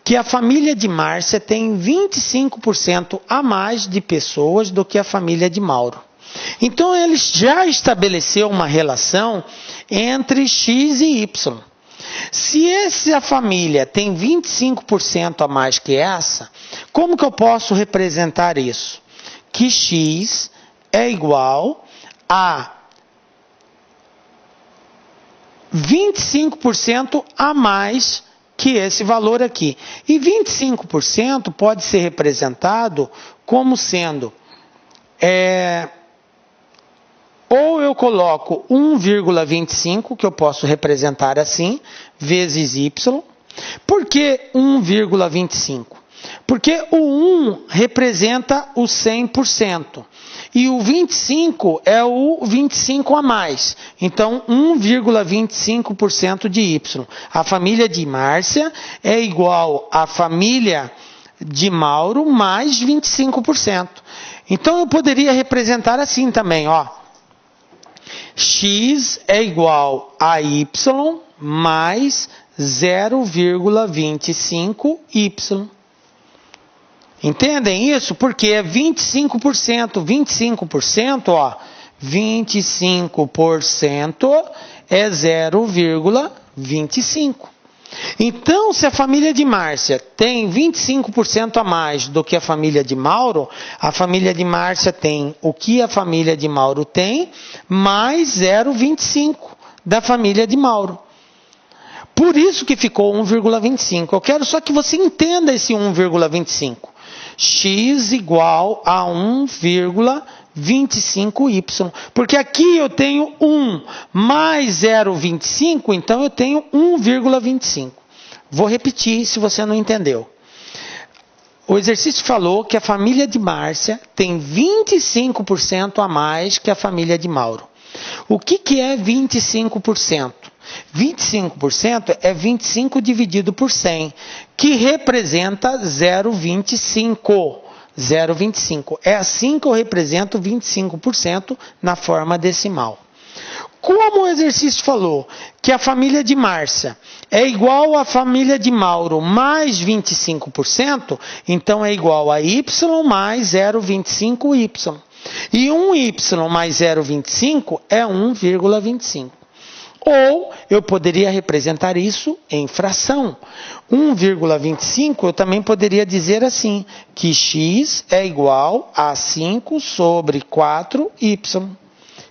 S1: que a família de Márcia tem 25% a mais de pessoas do que a família de Mauro. Então ele já estabeleceu uma relação entre X e Y. Se essa família tem 25% a mais que essa, como que eu posso representar isso? Que X é igual a 25% a mais que esse valor aqui. E 25% pode ser representado como sendo... ou eu coloco 1,25, que eu posso representar assim, vezes Y. Por que 1,25? Porque o 1 representa o 100%. E o 25 é o 25 a mais. Então, 1,25% de Y. A família de Márcia é igual à família de Mauro mais 25%. Então, eu poderia representar assim também, ó. X é igual a Y mais 0,25Y. Entendem isso? Porque é 25%. 25%, ó. 25% é 0,25. Então, se a família de Márcia tem 25% a mais do que a família de Mauro, a família de Márcia tem o que a família de Mauro tem, mais 0,25 da família de Mauro. Por isso que ficou 1,25. Eu quero só que você entenda esse 1,25. X igual a 1,25y. Porque aqui eu tenho 1 mais 0,25, então eu tenho 1,25. Vou repetir se você não entendeu. O exercício falou que a família de Márcia tem 25% a mais que a família de Mauro. O que é 25%? 25% é 25 dividido por 100, que representa 0,25. 0,25. É assim que eu represento 25% na forma decimal. Como o exercício falou que a família de Márcia é igual à família de Mauro mais 25%, então é igual a y mais 0,25y. E 1y mais 0,25 é 1,25. Ou eu poderia representar isso em fração. 1,25 eu também poderia dizer assim, que x é igual a 5 sobre 4y.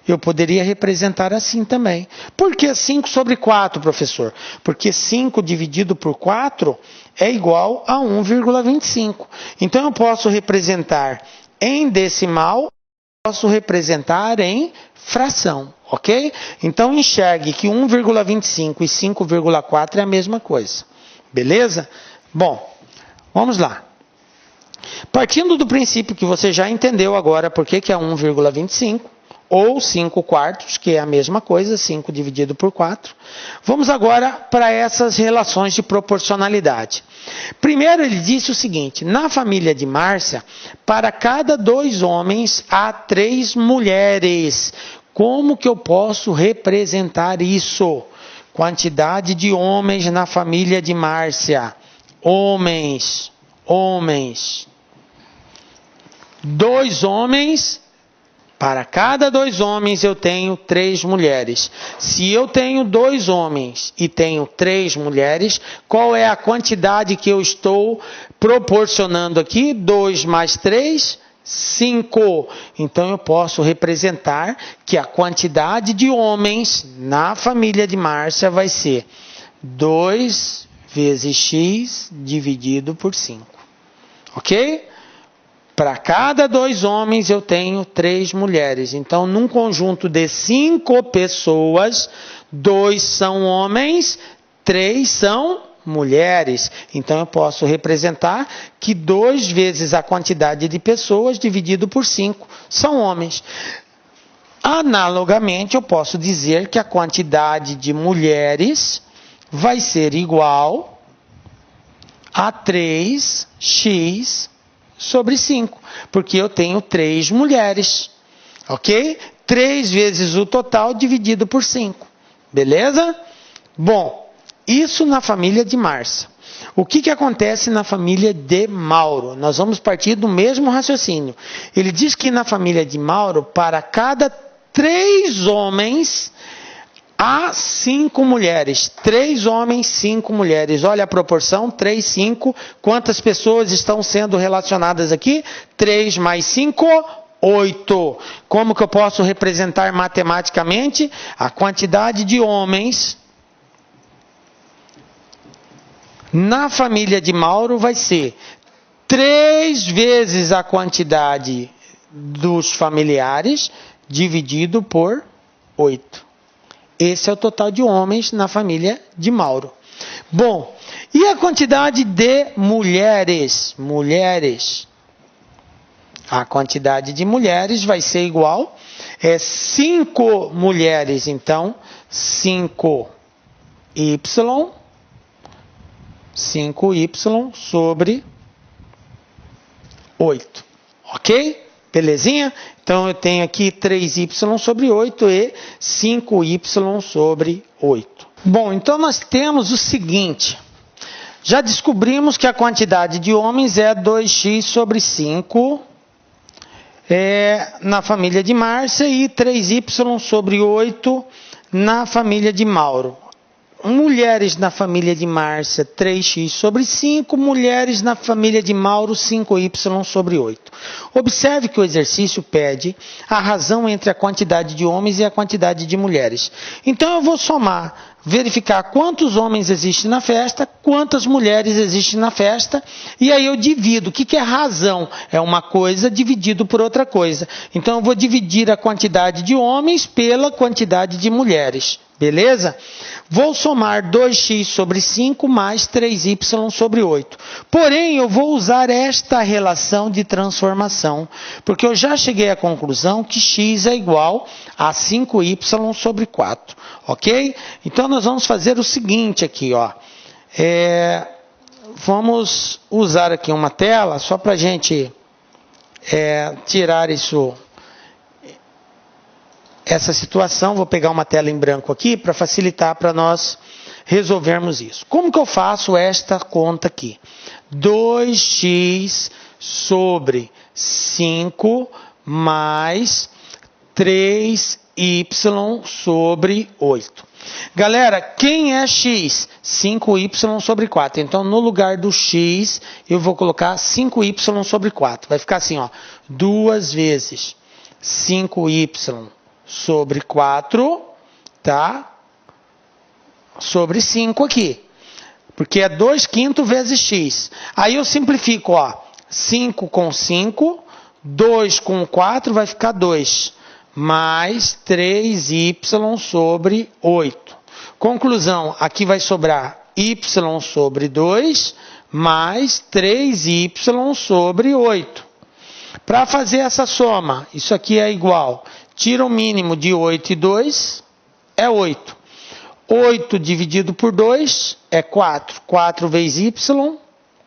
S1: Eu poderia representar assim também. Por que 5 sobre 4, professor? Porque 5 dividido por 4 é igual a 1,25. Então eu posso representar em decimal, posso representar em fração, ok? Então enxergue que 1,25 e 5,4 é a mesma coisa. Beleza? Bom, vamos lá. Partindo do princípio que você já entendeu agora por que é 1,25, ou 5 quartos, que é a mesma coisa, 5 dividido por 4. Vamos agora para essas relações de proporcionalidade. Primeiro ele disse o seguinte, na família de Márcia, para cada 2 homens há 3 mulheres. Como que eu posso representar isso? Quantidade de homens na família de Márcia. Homens. 2 homens... Para cada 2 homens eu tenho 3 mulheres. Se eu tenho 2 homens e tenho 3 mulheres, qual é a quantidade que eu estou proporcionando aqui? 2 mais 3, 5. Então eu posso representar que a quantidade de homens na família de Márcia vai ser 2 vezes x dividido por 5. Ok? Para cada 2 homens eu tenho 3 mulheres. Então, num conjunto de 5 pessoas, 2 são homens, 3 são mulheres. Então, eu posso representar que 2 vezes a quantidade de pessoas dividido por 5 são homens. Analogamente, eu posso dizer que a quantidade de mulheres vai ser igual a 3x sobre 5, porque eu tenho 3 mulheres, ok? 3 vezes o total dividido por 5, beleza? Bom, isso na família de Márcia. O que acontece na família de Mauro? Nós vamos partir do mesmo raciocínio. Ele diz que na família de Mauro, para cada 3 homens, há 5 mulheres. 3 homens, 5 mulheres. Olha a proporção, 3, 5. Quantas pessoas estão sendo relacionadas aqui? 3 mais 5, 8. Como que eu posso representar matematicamente? A quantidade de homens na família de Mauro vai ser 3 vezes a quantidade dos familiares dividido por 8. Esse é o total de homens na família de Mauro. Bom, e a quantidade de mulheres? A quantidade de mulheres vai ser igual a 5 mulheres. Então, 5y sobre 8. Ok? Belezinha? Então eu tenho aqui 3y sobre 8 e 5y sobre 8. Bom, então nós temos o seguinte. Já descobrimos que a quantidade de homens é 2x sobre 5 na família de Márcia e 3y sobre 8 na família de Mauro. Mulheres na família de Márcia, 3x sobre 5. Mulheres na família de Mauro, 5y sobre 8. Observe que o exercício pede a razão entre a quantidade de homens e a quantidade de mulheres. Então, eu vou somar verificar quantos homens existem na festa, quantas mulheres existem na festa, e aí eu divido. O que é razão? É uma coisa dividido por outra coisa. Então eu vou dividir a quantidade de homens pela quantidade de mulheres. Beleza? Vou somar 2x sobre 5 mais 3y sobre 8. Porém, eu vou usar esta relação de transformação, porque eu já cheguei à conclusão que x é igual a 5y sobre 4. Ok? Então, nós vamos fazer o seguinte aqui, ó. Vamos usar aqui uma tela, só para a gente tirar essa situação. Vou pegar uma tela em branco aqui para facilitar para nós resolvermos isso. Como que eu faço esta conta aqui? 2x sobre 5 mais 3y sobre 8. Galera, quem é x? 5y sobre 4. Então, no lugar do x, eu vou colocar 5y sobre 4. Vai ficar assim, ó. 2 vezes 5y sobre 4, tá? Sobre 5 aqui. Porque é 2/5 vezes x. Aí eu simplifico, ó. 5 com 5, 2 com 4 vai ficar 2. Mais 3y sobre 8. Conclusão, aqui vai sobrar y sobre 2 mais 3y sobre 8. Para fazer essa soma, isso aqui é igual. Tira o mínimo de 8 e 2, é 8. 8 dividido por 2 é 4. 4 vezes y,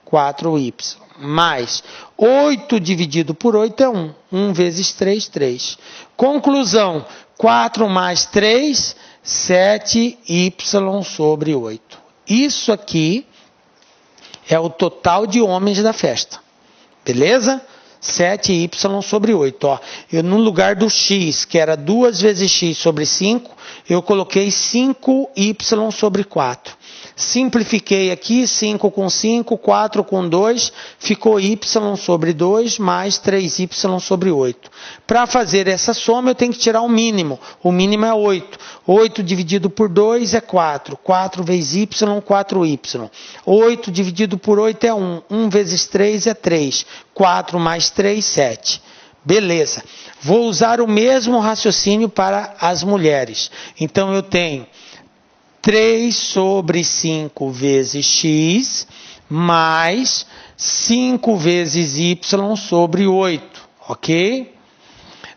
S1: 4y. Mais 8 dividido por 8 é 1. 1 vezes 3, 3. Conclusão, 4 mais 3, 7y sobre 8. Isso aqui é o total de homens da festa. Beleza? 7y sobre 8. Ó. Eu, no lugar do x, que era 2 vezes x sobre 5, eu coloquei 5y sobre 4. Simplifiquei aqui, 5 com 5, 4 com 2, ficou y sobre 2 mais 3y sobre 8. Para fazer essa soma, eu tenho que tirar o mínimo. O mínimo é 8. 8 dividido por 2 é 4. 4 vezes y, 4y. 8 dividido por 8 é 1. 1 vezes 3 é 3. 4 mais 3, 7. Beleza. Vou usar o mesmo raciocínio para as mulheres. Então, eu tenho 3 sobre 5 vezes x, mais 5 vezes y sobre 8, ok?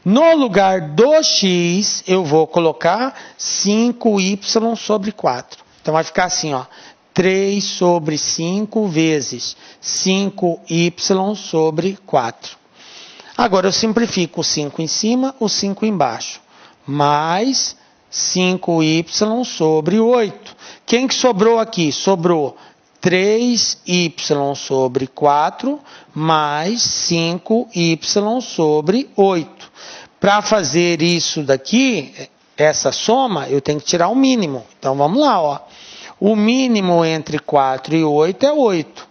S1: No lugar do x, eu vou colocar 5y sobre 4. Então, vai ficar assim, ó. 3 sobre 5 vezes 5y sobre 4. Agora, eu simplifico o 5 em cima, o 5 embaixo. Mais 5y sobre 8. Quem que sobrou aqui? Sobrou 3y sobre 4 mais 5y sobre 8. Para fazer isso daqui, essa soma, eu tenho que tirar o mínimo. Então, vamos lá, ó. O mínimo entre 4 e 8 é 8.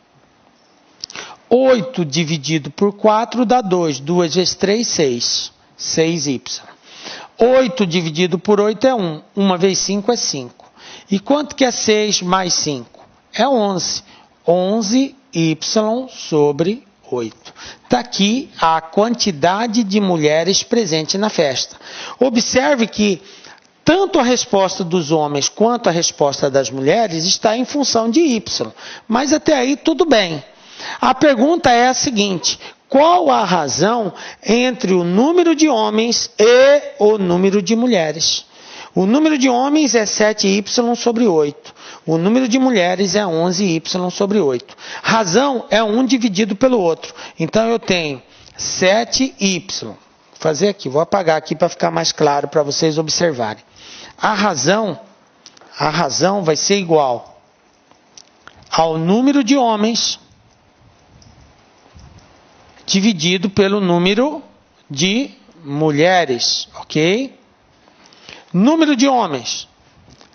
S1: 8 dividido por 4 dá 2. 2 vezes 3, 6. 6y. 8 dividido por 8 é 1. 1 vezes 5 é 5. E quanto que é 6 mais 5? É 11. 11y sobre 8. Está aqui a quantidade de mulheres presentes na festa. Observe que tanto a resposta dos homens quanto a resposta das mulheres está em função de y. Mas até aí tudo bem. A pergunta é a seguinte: qual a razão entre o número de homens e o número de mulheres? O número de homens é 7y sobre 8. O número de mulheres é 11y sobre 8. Razão é 1 dividido pelo outro. Então, eu tenho 7y. Vou fazer aqui, vou apagar aqui para ficar mais claro para vocês observarem. A razão vai ser igual ao número de homens dividido pelo número de mulheres, ok? Número de homens,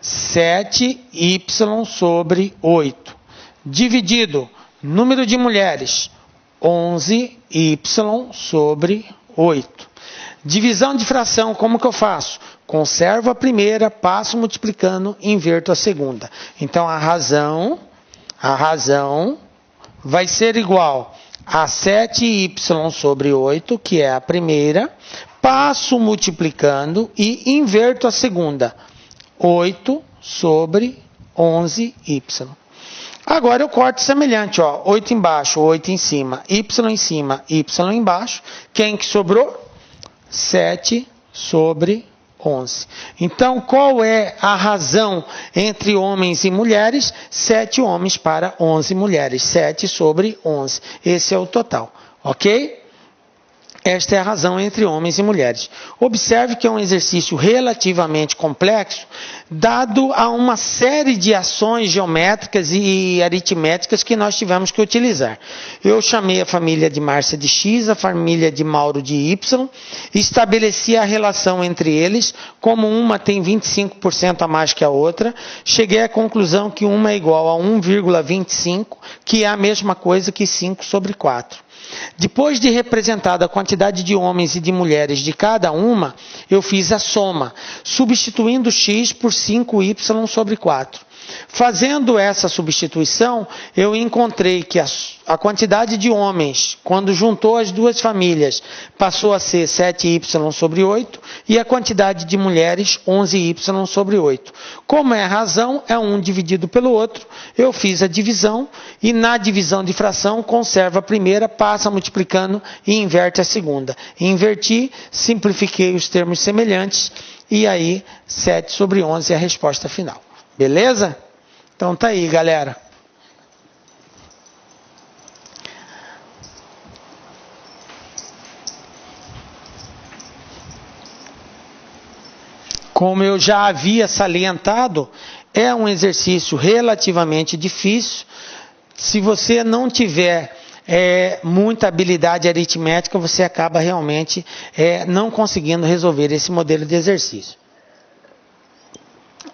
S1: 7y sobre 8. Dividido, número de mulheres, 11y sobre 8. Divisão de fração, como que eu faço? conservo a primeira, passo multiplicando, inverto a segunda. Então, a razão vai ser igual a 7y sobre 8, que é a primeira, passo multiplicando e inverto a segunda. 8 sobre 11y. Agora eu corto semelhante, ó, 8 embaixo, 8 em cima, y embaixo. Quem que sobrou? 7 sobre 11. Então, qual é a razão entre homens e mulheres? 7 homens para 11 mulheres. 7 sobre 11. Esse é o total, ok? Esta é a razão entre homens e mulheres. Observe que é um exercício relativamente complexo, dado a uma série de ações geométricas e aritméticas que nós tivemos que utilizar. Eu chamei a família de Márcia de X, a família de Mauro de Y, estabeleci a relação entre eles, como uma tem 25% a mais que a outra, cheguei à conclusão que uma é igual a 1,25, que é a mesma coisa que 5 sobre 4. Depois de representada a quantidade de homens e de mulheres de cada uma, eu fiz a soma, substituindo x por 5y sobre 4. Fazendo essa substituição, eu encontrei que a quantidade de homens, quando juntou as duas famílias, passou a ser 7y sobre 8, e a quantidade de mulheres, 11y sobre 8. Como é a razão, é um dividido pelo outro, eu fiz a divisão, e na divisão de fração, conservo a primeira, passa multiplicando e inverte a segunda. Inverti, simplifiquei os termos semelhantes, e aí 7 sobre 11 é a resposta final. Beleza? Então tá aí, galera. Como eu já havia salientado, é um exercício relativamente difícil. Se você não tiver muita habilidade aritmética, você acaba realmente não conseguindo resolver esse modelo de exercício.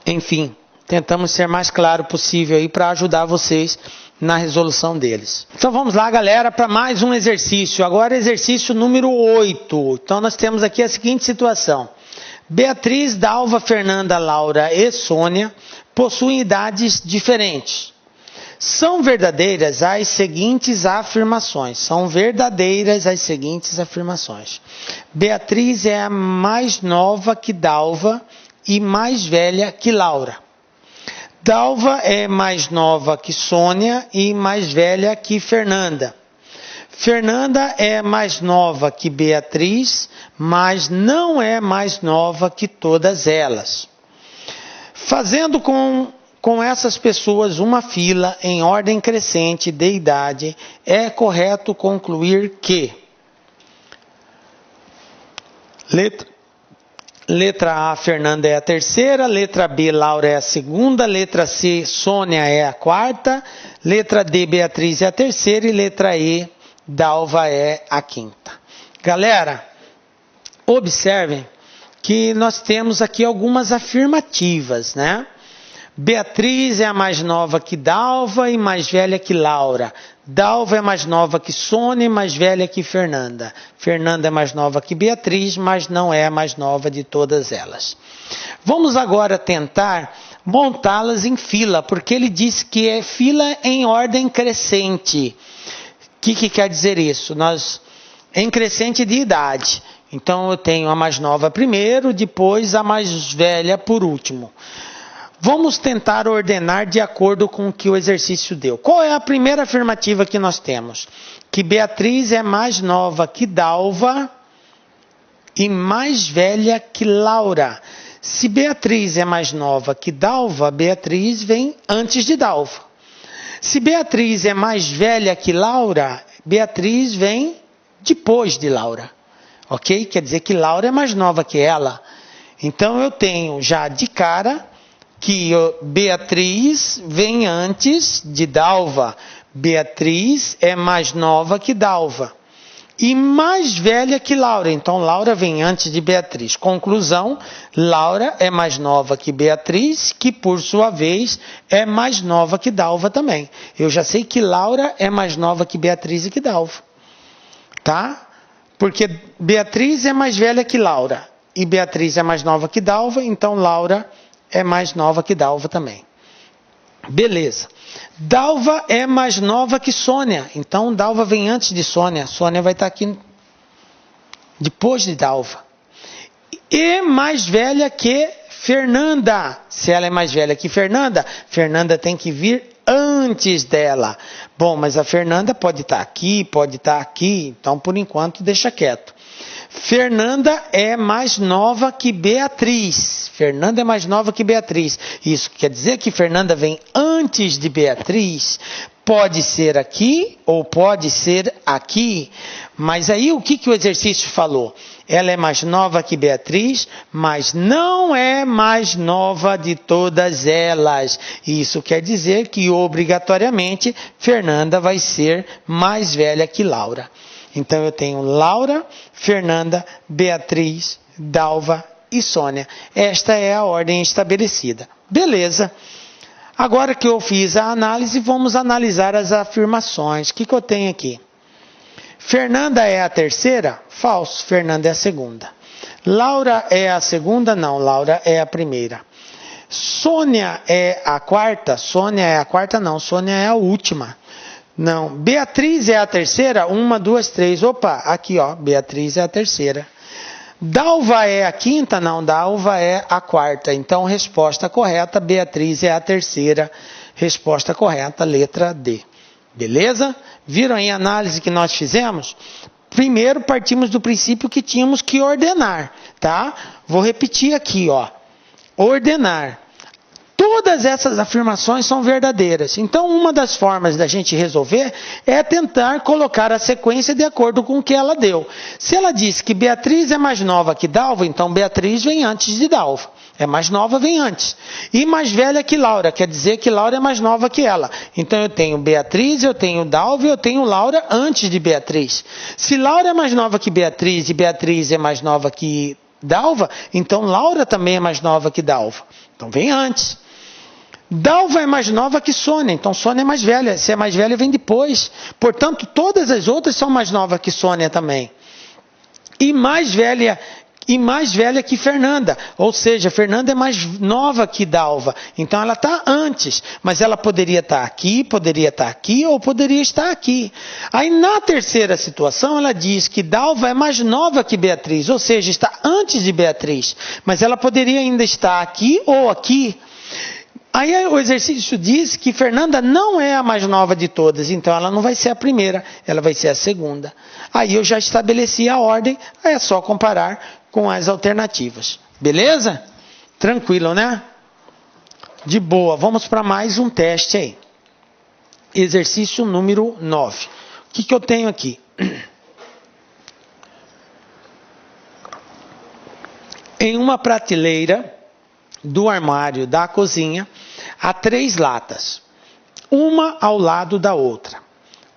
S1: Enfim, tentamos ser mais claro possível aí para ajudar vocês na resolução deles. Então vamos lá, galera, para mais um exercício. Agora exercício número 8. Então nós temos aqui a seguinte situação. Beatriz, Dalva, Fernanda, Laura e Sônia possuem idades diferentes. São verdadeiras as seguintes afirmações. Beatriz é a mais nova que Dalva e mais velha que Laura. Dalva é mais nova que Sônia e mais velha que Fernanda. Fernanda é mais nova que Beatriz, mas não é mais nova que todas elas. Fazendo com essas pessoas uma fila em ordem crescente de idade, é correto concluir que letra A, Fernanda é a terceira, letra B, Laura é a segunda, letra C, Sônia é a quarta, letra D, Beatriz é a terceira e letra E, Dalva é a quinta. Galera, observem que nós temos aqui algumas afirmativas, né? Beatriz é a mais nova que Dalva e mais velha que Laura. Dalva é mais nova que Sônia e mais velha que Fernanda. Fernanda é mais nova que Beatriz, mas não é a mais nova de todas elas. Vamos agora tentar montá-las em fila, porque ele disse que é fila em ordem crescente. O que quer dizer isso? Em crescente de idade. Então eu tenho a mais nova primeiro, depois a mais velha por último. Vamos tentar ordenar de acordo com o que o exercício deu. Qual é a primeira afirmativa que nós temos? Que Beatriz é mais nova que Dalva e mais velha que Laura. Se Beatriz é mais nova que Dalva, Beatriz vem antes de Dalva. Se Beatriz é mais velha que Laura, Beatriz vem depois de Laura. Ok? Quer dizer que Laura é mais nova que ela. Então eu tenho já de cara que Beatriz vem antes de Dalva. Beatriz é mais nova que Dalva. E mais velha que Laura. Então, Laura vem antes de Beatriz. Conclusão, Laura é mais nova que Beatriz, que por sua vez é mais nova que Dalva também. Eu já sei que Laura é mais nova que Beatriz e que Dalva. Tá? Porque Beatriz é mais velha que Laura. e Beatriz é mais nova que Dalva, então Laura é mais nova que Dalva também. Beleza. Dalva é mais nova que Sônia, então Dalva vem antes de Sônia. Sônia vai estar aqui depois de Dalva. E mais velha que Fernanda. Se ela é mais velha que Fernanda, Fernanda tem que vir antes dela. Bom, mas a Fernanda pode estar aqui, então por enquanto deixa quieto. Fernanda é mais nova que Beatriz. Fernanda é mais nova que Beatriz. Isso quer dizer que Fernanda vem antes de Beatriz. Pode ser aqui ou pode ser aqui. Mas aí o que o exercício falou? Ela é mais nova que Beatriz, mas não é mais nova de todas elas. Isso quer dizer que obrigatoriamente Fernanda vai ser mais velha que Laura. Então eu tenho Laura, Fernanda, Beatriz, Dalva e Sônia. Esta é a ordem estabelecida. Beleza. Agora que eu fiz a análise, vamos analisar as afirmações. O que eu tenho aqui? Fernanda é a terceira? Falso. Fernanda é a segunda. Laura é a segunda? Não. Laura é a primeira. Sônia é a quarta? Sônia é a quarta? Não. Sônia é a última. Não. Beatriz é a terceira? 1, 2, 3. Opa, aqui ó. Beatriz é a terceira. Dalva é a quinta? Não. Dalva é a quarta. Então, resposta correta. Beatriz é a terceira. Resposta correta, letra D. Beleza? Viram aí a análise que nós fizemos? Primeiro, partimos do princípio que tínhamos que ordenar, tá? Vou repetir aqui, ó. Ordenar. Todas essas afirmações são verdadeiras. Então, uma das formas da gente resolver é tentar colocar a sequência de acordo com o que ela deu. Se ela disse que Beatriz é mais nova que Dalva, então Beatriz vem antes de Dalva. É mais nova, vem antes. E mais velha que Laura, quer dizer que Laura é mais nova que ela. Então eu tenho Beatriz, eu tenho Dalva e eu tenho Laura antes de Beatriz. Se Laura é mais nova que Beatriz e Beatriz é mais nova que Dalva, então Laura também é mais nova que Dalva. Então vem antes. Dalva é mais nova que Sônia, então Sônia é mais velha. Se é mais velha, vem depois. Portanto, todas as outras são mais novas que Sônia também. E mais velha que Fernanda. Ou seja, Fernanda é mais nova que Dalva. Então ela está antes. Mas ela poderia estar aqui ou poderia estar aqui. Aí na terceira situação ela diz que Dalva é mais nova que Beatriz. Ou seja, está antes de Beatriz. Mas ela poderia ainda estar aqui ou aqui. Aí o exercício diz que Fernanda não é a mais nova de todas, então ela não vai ser a primeira, ela vai ser a segunda. Aí eu já estabeleci a ordem, aí é só comparar com as alternativas. Beleza? Tranquilo, né? De boa, vamos para mais um teste aí. Exercício número 9. O que eu tenho aqui? Em uma prateleira do armário da cozinha, há 3 latas, uma ao lado da outra.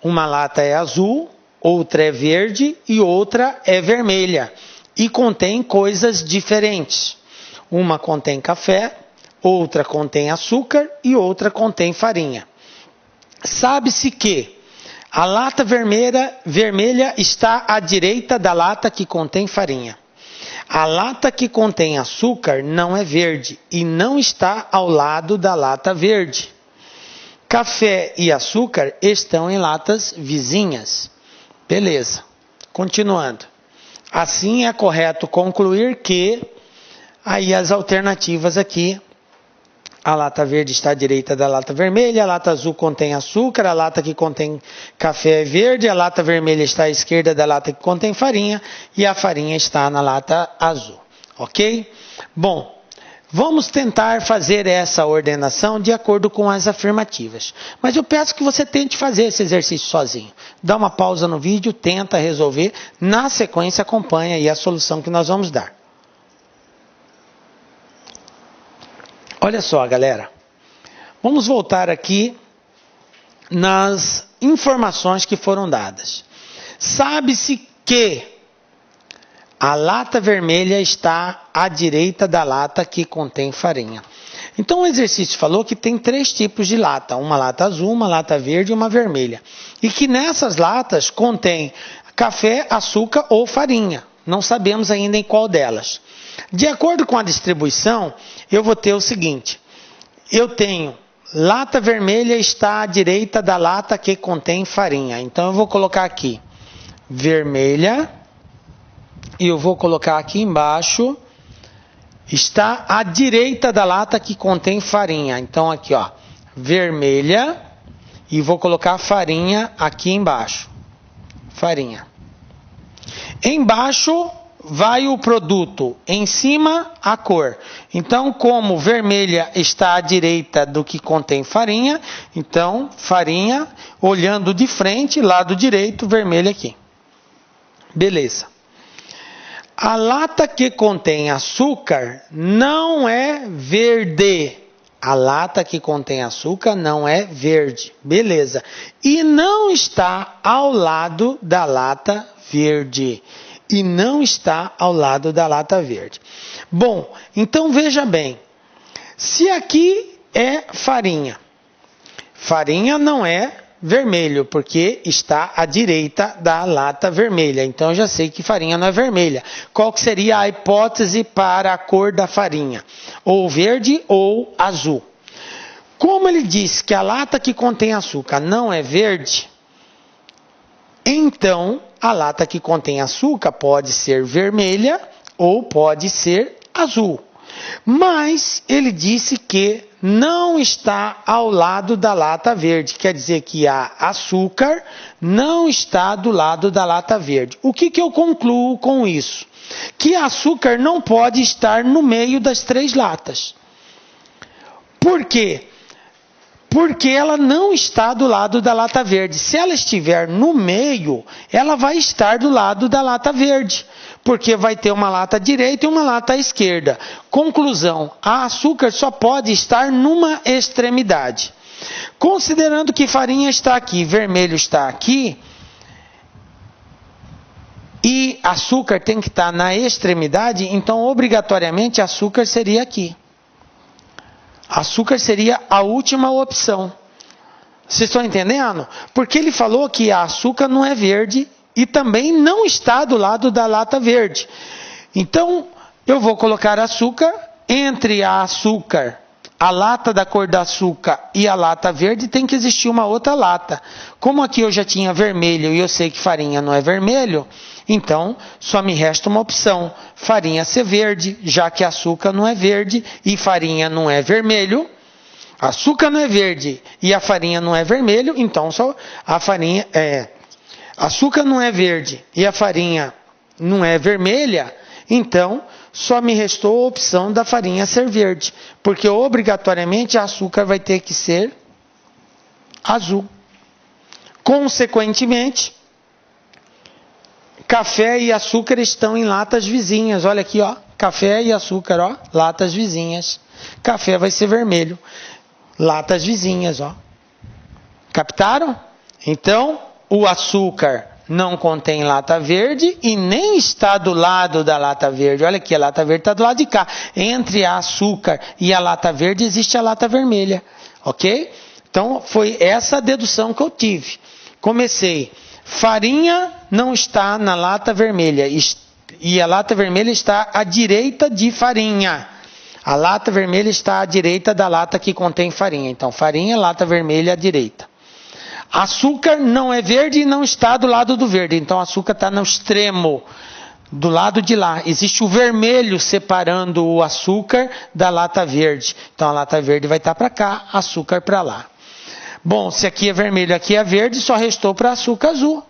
S1: Uma lata é azul, outra é verde e outra é vermelha e contém coisas diferentes. Uma contém café, outra contém açúcar e outra contém farinha. Sabe-se que a lata vermelha está à direita da lata que contém farinha. A lata que contém açúcar não é verde e não está ao lado da lata verde. Café e açúcar estão em latas vizinhas. Beleza. Continuando. Assim é correto concluir que aí as alternativas aqui, a lata verde está à direita da lata vermelha, a lata azul contém açúcar, a lata que contém café é verde, a lata vermelha está à esquerda da lata que contém farinha e a farinha está na lata azul. Ok? Bom, vamos tentar fazer essa ordenação de acordo com as afirmativas. Mas eu peço que você tente fazer esse exercício sozinho. Dá uma pausa no vídeo, tenta resolver, na sequência acompanha aí a solução que nós vamos dar. Olha só, galera. Vamos voltar aqui nas informações que foram dadas. Sabe-se que a lata vermelha está à direita da lata que contém farinha. Então o exercício falou que tem 3 tipos de lata. Uma lata azul, uma lata verde e uma vermelha. E que nessas latas contém café, açúcar ou farinha. Não sabemos ainda em qual delas. De acordo com a distribuição, eu vou ter o seguinte. Eu tenho lata vermelha está à direita da lata que contém farinha. Então eu vou colocar aqui vermelha e eu vou colocar aqui embaixo está à direita da lata que contém farinha. Então aqui, ó, vermelha e vou colocar farinha aqui embaixo. Farinha. Embaixo vai o produto, em cima a cor. Então, como vermelha está à direita do que contém farinha, então farinha, olhando de frente, lado direito, vermelho aqui. Beleza. A lata que contém açúcar não é verde. A lata que contém açúcar não é verde. Beleza. E não está ao lado da lata verde. E não está ao lado da lata verde. Bom, então veja bem. Se aqui é farinha. Farinha não é vermelho, porque está à direita da lata vermelha. Então eu já sei que farinha não é vermelha. Qual que seria a hipótese para a cor da farinha? Ou verde ou azul. Como ele disse que a lata que contém açúcar não é verde, então a lata que contém açúcar pode ser vermelha ou pode ser azul. Mas ele disse que não está ao lado da lata verde. Quer dizer que a açúcar não está do lado da lata verde. O que eu concluo com isso? Que açúcar não pode estar no meio das três latas. Por quê? Porque ela não está do lado da lata verde. Se ela estiver no meio, ela vai estar do lado da lata verde. Porque vai ter uma lata à direita e uma lata à esquerda. Conclusão, a açúcar só pode estar numa extremidade. Considerando que farinha está aqui, vermelho está aqui, e açúcar tem que estar na extremidade, então obrigatoriamente açúcar seria aqui. Açúcar seria a última opção. Vocês estão entendendo? Porque ele falou que a açúcar não é verde e também não está do lado da lata verde. Então, eu vou colocar açúcar entre a açúcar, a lata da cor da açúcar e a lata verde, tem que existir uma outra lata. Como aqui eu já tinha vermelho e eu sei que farinha não é vermelho, então só me resta uma opção, farinha ser verde, já que açúcar não é verde e farinha não é vermelho. Açúcar não é verde e a farinha não é vermelho, então só a farinha açúcar não é verde e a farinha não é vermelha, então só me restou a opção da farinha ser verde, porque obrigatoriamente a açúcar vai ter que ser azul. Consequentemente, café e açúcar estão em latas vizinhas. Olha aqui, ó, café e açúcar, ó, latas vizinhas. Café vai ser vermelho. Latas vizinhas, ó. Captaram? Então, o açúcar não contém lata verde e nem está do lado da lata verde. Olha aqui, a lata verde está do lado de cá. Entre a açúcar e a lata verde existe a lata vermelha. Ok? Então, foi essa a dedução que eu tive. Comecei. Farinha não está na lata vermelha. E a lata vermelha está à direita de farinha. A lata vermelha está à direita da lata que contém farinha. Então, farinha, lata vermelha à direita. Açúcar não é verde e não está do lado do verde. Então, açúcar está no extremo, do lado de lá. Existe o vermelho separando o açúcar da lata verde. Então, a lata verde vai estar para cá, açúcar para lá. Bom, se aqui é vermelho, aqui é verde, só restou para açúcar azul.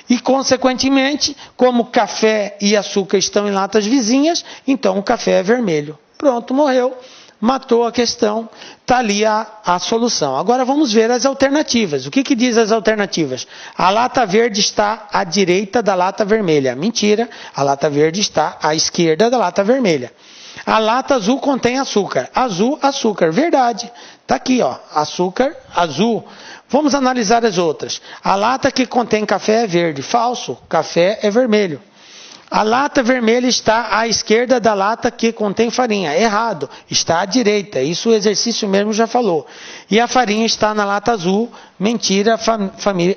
S1: E, consequentemente, como café e açúcar estão em latas vizinhas, então o café é vermelho. Pronto, morreu. Matou a questão, está ali a solução. Agora vamos ver as alternativas. O que diz as alternativas? A lata verde está à direita da lata vermelha. Mentira, a lata verde está à esquerda da lata vermelha. A lata azul contém açúcar. Azul, açúcar. Verdade. Está aqui, ó, açúcar, azul. Vamos analisar as outras. A lata que contém café é verde. Falso, café é vermelho. A lata vermelha está à esquerda da lata que contém farinha. Errado, está à direita. Isso o exercício mesmo já falou. E a farinha está na lata azul. Mentira,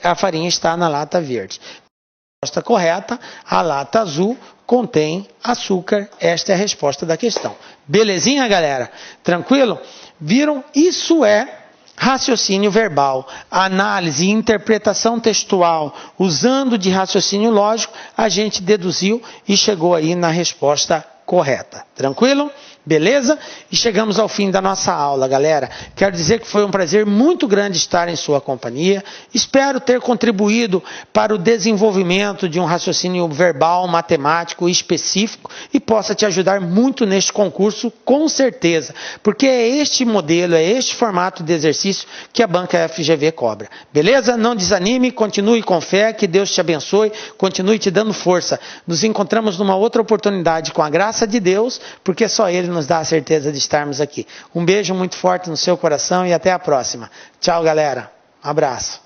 S1: a farinha está na lata verde. A resposta correta, a lata azul contém açúcar. Esta é a resposta da questão. Belezinha, galera? Tranquilo? Viram? Isso é raciocínio verbal, análise e interpretação textual, usando de raciocínio lógico, a gente deduziu e chegou aí na resposta correta. Tranquilo? Beleza? E chegamos ao fim da nossa aula, galera. Quero dizer que foi um prazer muito grande estar em sua companhia. Espero ter contribuído para o desenvolvimento de um raciocínio verbal, matemático específico e possa te ajudar muito neste concurso, com certeza. Porque é este modelo, é este formato de exercício que a banca FGV cobra. Beleza? Não desanime, continue com fé, que Deus te abençoe, continue te dando força. Nos encontramos numa outra oportunidade com a graça de Deus, porque só Ele nos dá a certeza de estarmos aqui. Um beijo muito forte no seu coração e até a próxima. Tchau, galera. Um abraço.